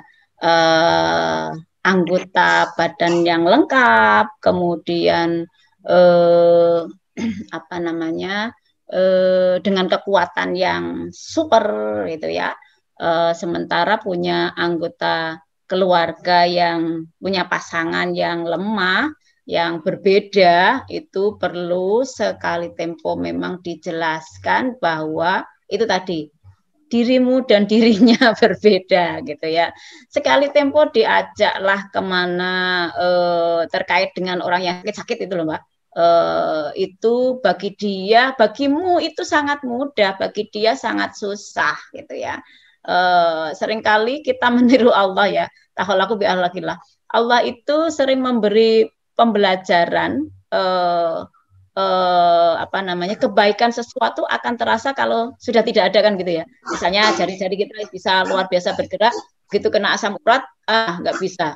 anggota badan yang lengkap, kemudian dengan kekuatan yang super gitu ya, sementara punya anggota keluarga yang punya pasangan yang lemah, yang berbeda, itu perlu sekali tempo memang dijelaskan bahwa itu tadi dirimu dan dirinya berbeda gitu ya. Sekali tempo diajaklah kemana terkait dengan orang yang sakit itu loh Mbak. Itu bagimu itu sangat mudah, bagi dia sangat susah gitu ya. Seringkali kita meniru Allah ya. Taholaku bi'alakillah. Allah itu sering memberi pembelajaran kebaikan sesuatu akan terasa kalau sudah tidak ada kan gitu ya. Misalnya jari-jari kita bisa luar biasa bergerak, begitu kena asam urat, nggak bisa.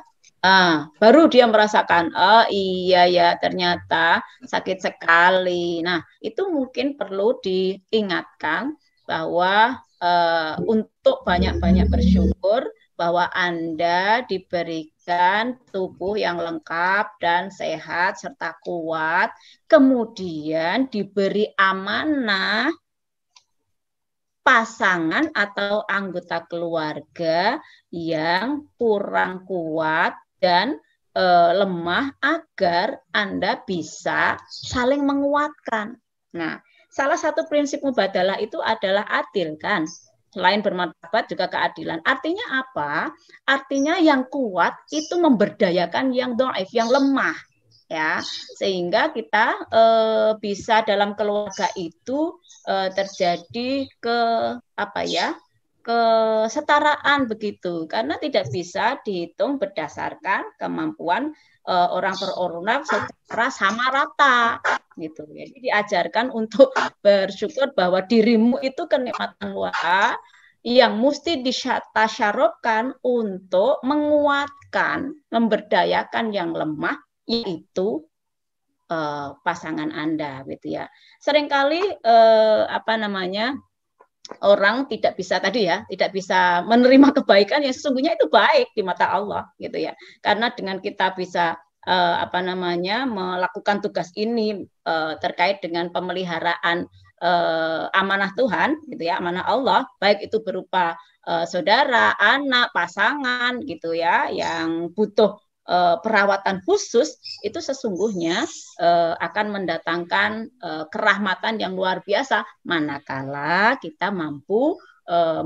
Baru dia merasakan, oh iya ya ternyata sakit sekali. Nah itu mungkin perlu diingatkan bahwa untuk banyak-banyak bersyukur bahwa Anda diberikan tubuh yang lengkap dan sehat serta kuat, kemudian diberi amanah pasangan atau anggota keluarga yang kurang kuat dan lemah agar Anda bisa saling menguatkan. Nah, salah satu prinsip mubadalah itu adalah adil kan? Selain bermartabat juga keadilan. Artinya apa? Artinya yang kuat itu memberdayakan yang dhaif, yang lemah, ya. Sehingga kita bisa dalam keluarga itu terjadi kesetaraan begitu. Karena tidak bisa dihitung berdasarkan kemampuan orang per orang secara sama rata gitu. Jadi diajarkan untuk bersyukur bahwa dirimu itu kenikmatan luar yang mesti ditasyarufkan untuk menguatkan, memberdayakan yang lemah yaitu pasangan Anda gitu ya. Seringkali orang tidak bisa tadi ya, tidak bisa menerima kebaikan yang sesungguhnya itu baik di mata Allah gitu ya. Karena dengan kita bisa melakukan tugas ini terkait dengan pemeliharaan amanah Tuhan gitu ya, amanah Allah, baik itu berupa saudara, anak, pasangan gitu ya, yang butuh perawatan khusus, itu sesungguhnya akan mendatangkan kerahmatan yang luar biasa manakala kita mampu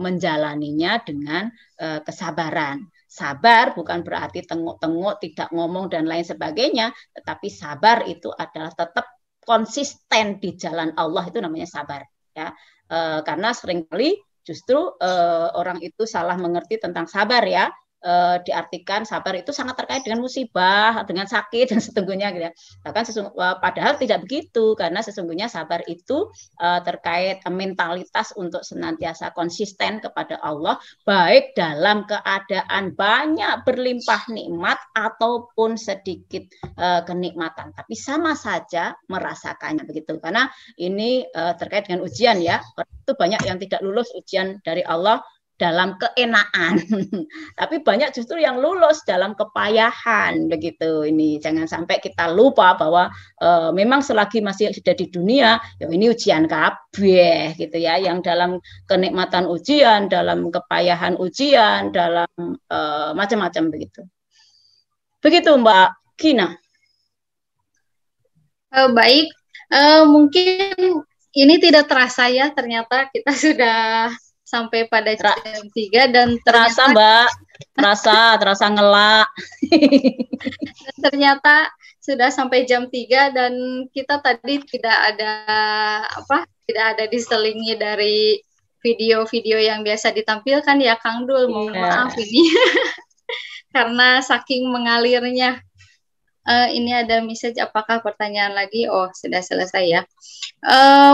menjalaninya dengan kesabaran. Sabar bukan berarti tengok-tengok, tidak ngomong dan lain sebagainya, tetapi sabar itu adalah tetap konsisten di jalan Allah, itu namanya sabar ya. Karena seringkali justru orang itu salah mengerti tentang sabar ya. Diartikan sabar itu sangat terkait dengan musibah, dengan sakit dan sesungguhnya gitu ya. Bahkan padahal tidak begitu, karena sesungguhnya sabar itu terkait mentalitas untuk senantiasa konsisten kepada Allah, baik dalam keadaan banyak berlimpah nikmat ataupun sedikit kenikmatan, tapi sama saja merasakannya begitu. Karena ini terkait dengan ujian ya. Itu banyak yang tidak lulus ujian dari Allah dalam keenaan, tapi banyak justru yang lulus dalam kepayahan begitu. Ini jangan sampai kita lupa bahwa memang selagi masih ada di dunia, ya ini ujian kabeh gitu ya, yang dalam kenikmatan ujian, dalam kepayahan ujian, dalam macam-macam begitu. Begitu Mbak Gina. Baik, mungkin ini tidak terasa ya, ternyata kita sudah sampai pada jam 3 dan terasa Mbak, terasa ngelak. Ternyata sudah sampai jam 3 dan kita tadi tidak ada diselingi dari video-video yang biasa ditampilkan ya Kang Dul, mohon maaf ini karena saking mengalirnya. Ini ada message, apakah pertanyaan lagi? Oh, sudah selesai ya.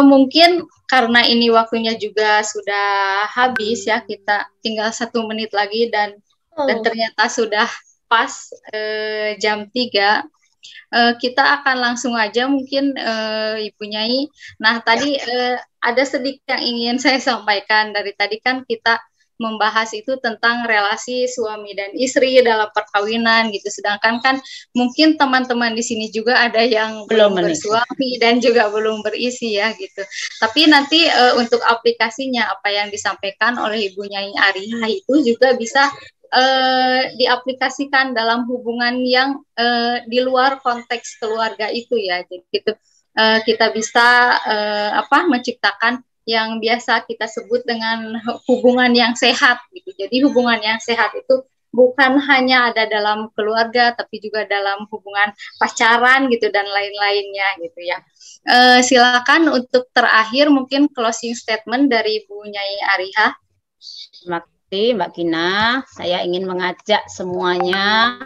Mungkin karena ini waktunya juga sudah habis ya, kita tinggal 1 menit lagi dan ternyata sudah pas jam 3. Kita akan langsung aja mungkin Ibu Nyai. Nah, tadi ada sedikit yang ingin saya sampaikan. Dari tadi kan kita membahas itu tentang relasi suami dan istri dalam perkawinan gitu. Sedangkan kan mungkin teman-teman di sini juga ada yang belum bersuami dan juga belum berisi ya gitu. Tapi nanti untuk aplikasinya apa yang disampaikan oleh Ibu Nyai Arihah itu juga bisa diaplikasikan dalam hubungan yang di luar konteks keluarga itu ya. Jadi gitu, kita bisa menciptakan yang biasa kita sebut dengan hubungan yang sehat gitu. Jadi hubungan yang sehat itu bukan hanya ada dalam keluarga, tapi juga dalam hubungan pacaran gitu dan lain-lainnya gitu ya. Silakan untuk terakhir mungkin closing statement dari Bu Nyai Arihah. Terima kasih Mbak Gina. Saya ingin mengajak semuanya,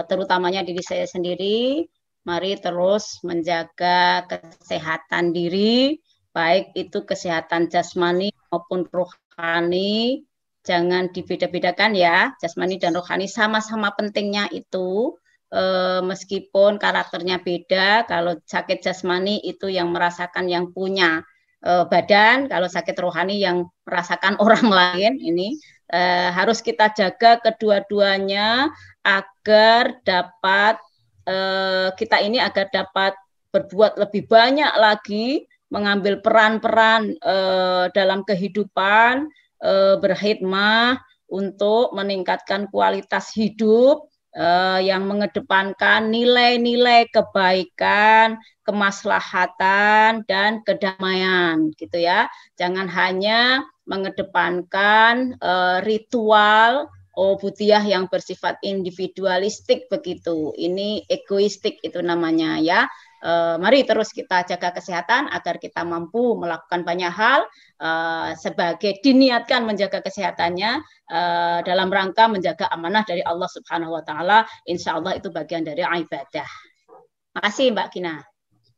terutamanya diri saya sendiri, mari terus menjaga kesehatan diri, baik itu kesehatan jasmani maupun rohani, jangan dibeda-bedakan ya, jasmani dan rohani sama-sama pentingnya itu, meskipun karakternya beda. Kalau sakit jasmani itu yang merasakan yang punya badan, kalau sakit rohani yang merasakan orang lain. Ini harus kita jaga kedua-duanya agar dapat agar dapat berbuat lebih banyak lagi, mengambil peran-peran dalam kehidupan, berkhidmah untuk meningkatkan kualitas hidup yang mengedepankan nilai-nilai kebaikan, kemaslahatan, dan kedamaian gitu ya. Jangan hanya mengedepankan ritual ubudiyah yang bersifat individualistik begitu. Ini egoistik itu namanya ya. Mari terus kita jaga kesehatan agar kita mampu melakukan banyak hal sebagai diniatkan menjaga kesehatannya dalam rangka menjaga amanah dari Allah Subhanahu wa taala. Insya Allah itu bagian dari ibadah. Makasih Mbak Gina.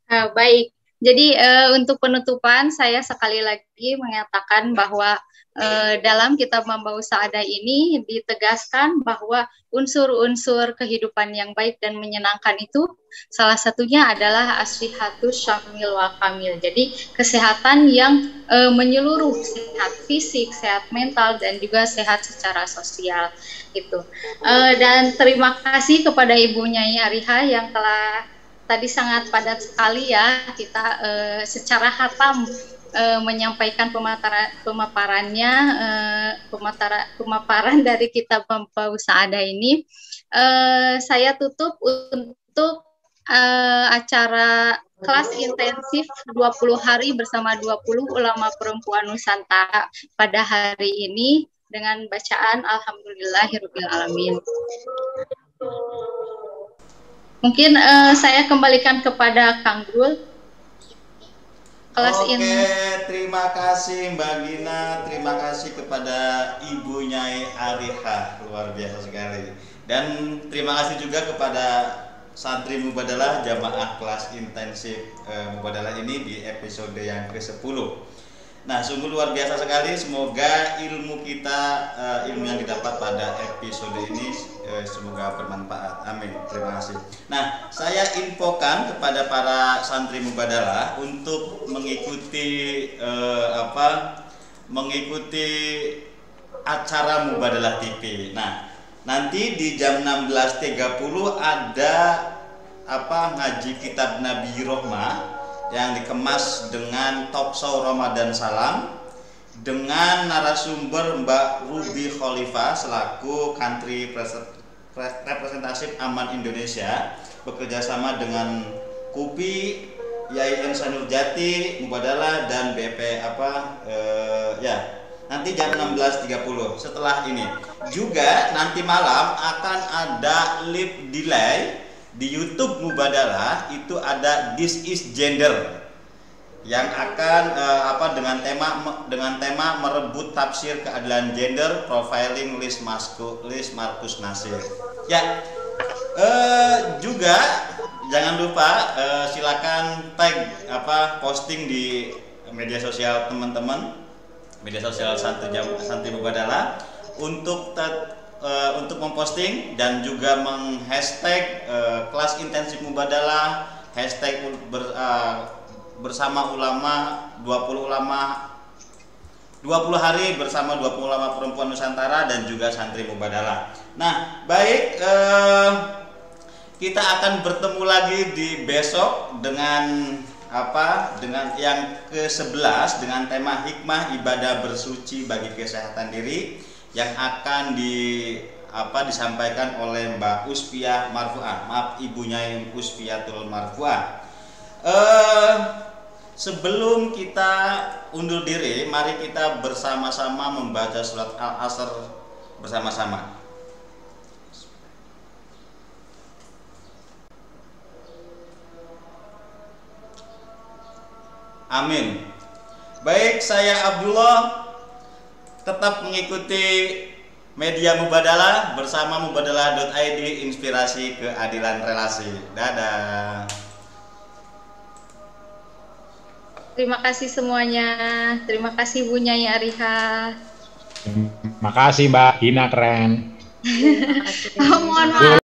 Baik, Jadi untuk penutupan saya sekali lagi mengatakan bahwa dalam kitab Manbaus Sa'adah ini ditegaskan bahwa unsur-unsur kehidupan yang baik dan menyenangkan itu salah satunya adalah asyihatus syamil wa kamil. Jadi kesehatan yang menyeluruh, sehat fisik, sehat mental, dan juga sehat secara sosial itu. Dan terima kasih kepada Ibu Nyai Ariha yang telah tadi sangat padat sekali ya kita secara hatam menyampaikan pemaparan dari kitab Manbaus Sa'adah ini. Saya tutup untuk acara kelas intensif 20 hari bersama 20 ulama perempuan Nusantara pada hari ini dengan bacaan Alhamdulillahirabbil alamin. Mungkin saya kembalikan kepada Kang Gul. Oke, terima kasih Mbak Gina, terima kasih kepada Ibu Nyai Ariha, luar biasa sekali. Dan terima kasih juga kepada santri Mubadalah jamaah kelas intensif Mubadalah ini di episode yang ke-10. Nah, sungguh luar biasa sekali. Semoga ilmu kita, ilmu yang didapat pada episode ini semoga bermanfaat. Amin. Terima kasih. Nah, saya infokan kepada para santri Mubadalah untuk mengikuti mengikuti acara Mubadalah TV. Nah, nanti di jam 16.30 ada ngaji kitab Nabi Rohmah yang dikemas dengan talk show Ramadan Salam dengan narasumber Mbak Ruby Khalifah selaku country representatif Aman Indonesia bekerja sama dengan KUPI, YAI Insanur Jati, Mubadalah dan BP nanti jam 16.30. Setelah ini juga nanti malam akan ada live delay di YouTube Mubadalah, itu ada This is Gender yang akan dengan tema merebut tafsir keadilan gender, profiling Liz Markus Nasir. Ya, juga jangan lupa silakan tag posting di media sosial teman-teman, media sosial santri Mubadalah untuk memposting dan juga menghashtag kelas intensif Mubadalah, hashtag bersama ulama 20 hari bersama 20 ulama perempuan Nusantara dan juga santri Mubadalah. Nah, baik, kita akan bertemu lagi di besok dengan yang ke-11 dengan tema hikmah ibadah bersuci bagi kesehatan diri yang akan disampaikan oleh Mbak Usfiyah Marfuah. Maaf, Ibu Nyai Usfiyatul Marfuah. Sebelum kita undur diri, mari kita bersama-sama membaca surat Al-Asr bersama-sama. Amin. Baik, saya Abdullah tetap mengikuti media Mubadalah bersama mubadalah.id, inspirasi keadilan relasi. Dadah. Terima kasih semuanya. Terima kasih Bu Nyai Ariha. Terima kasih Mbak Gina, keren. Mohon maaf.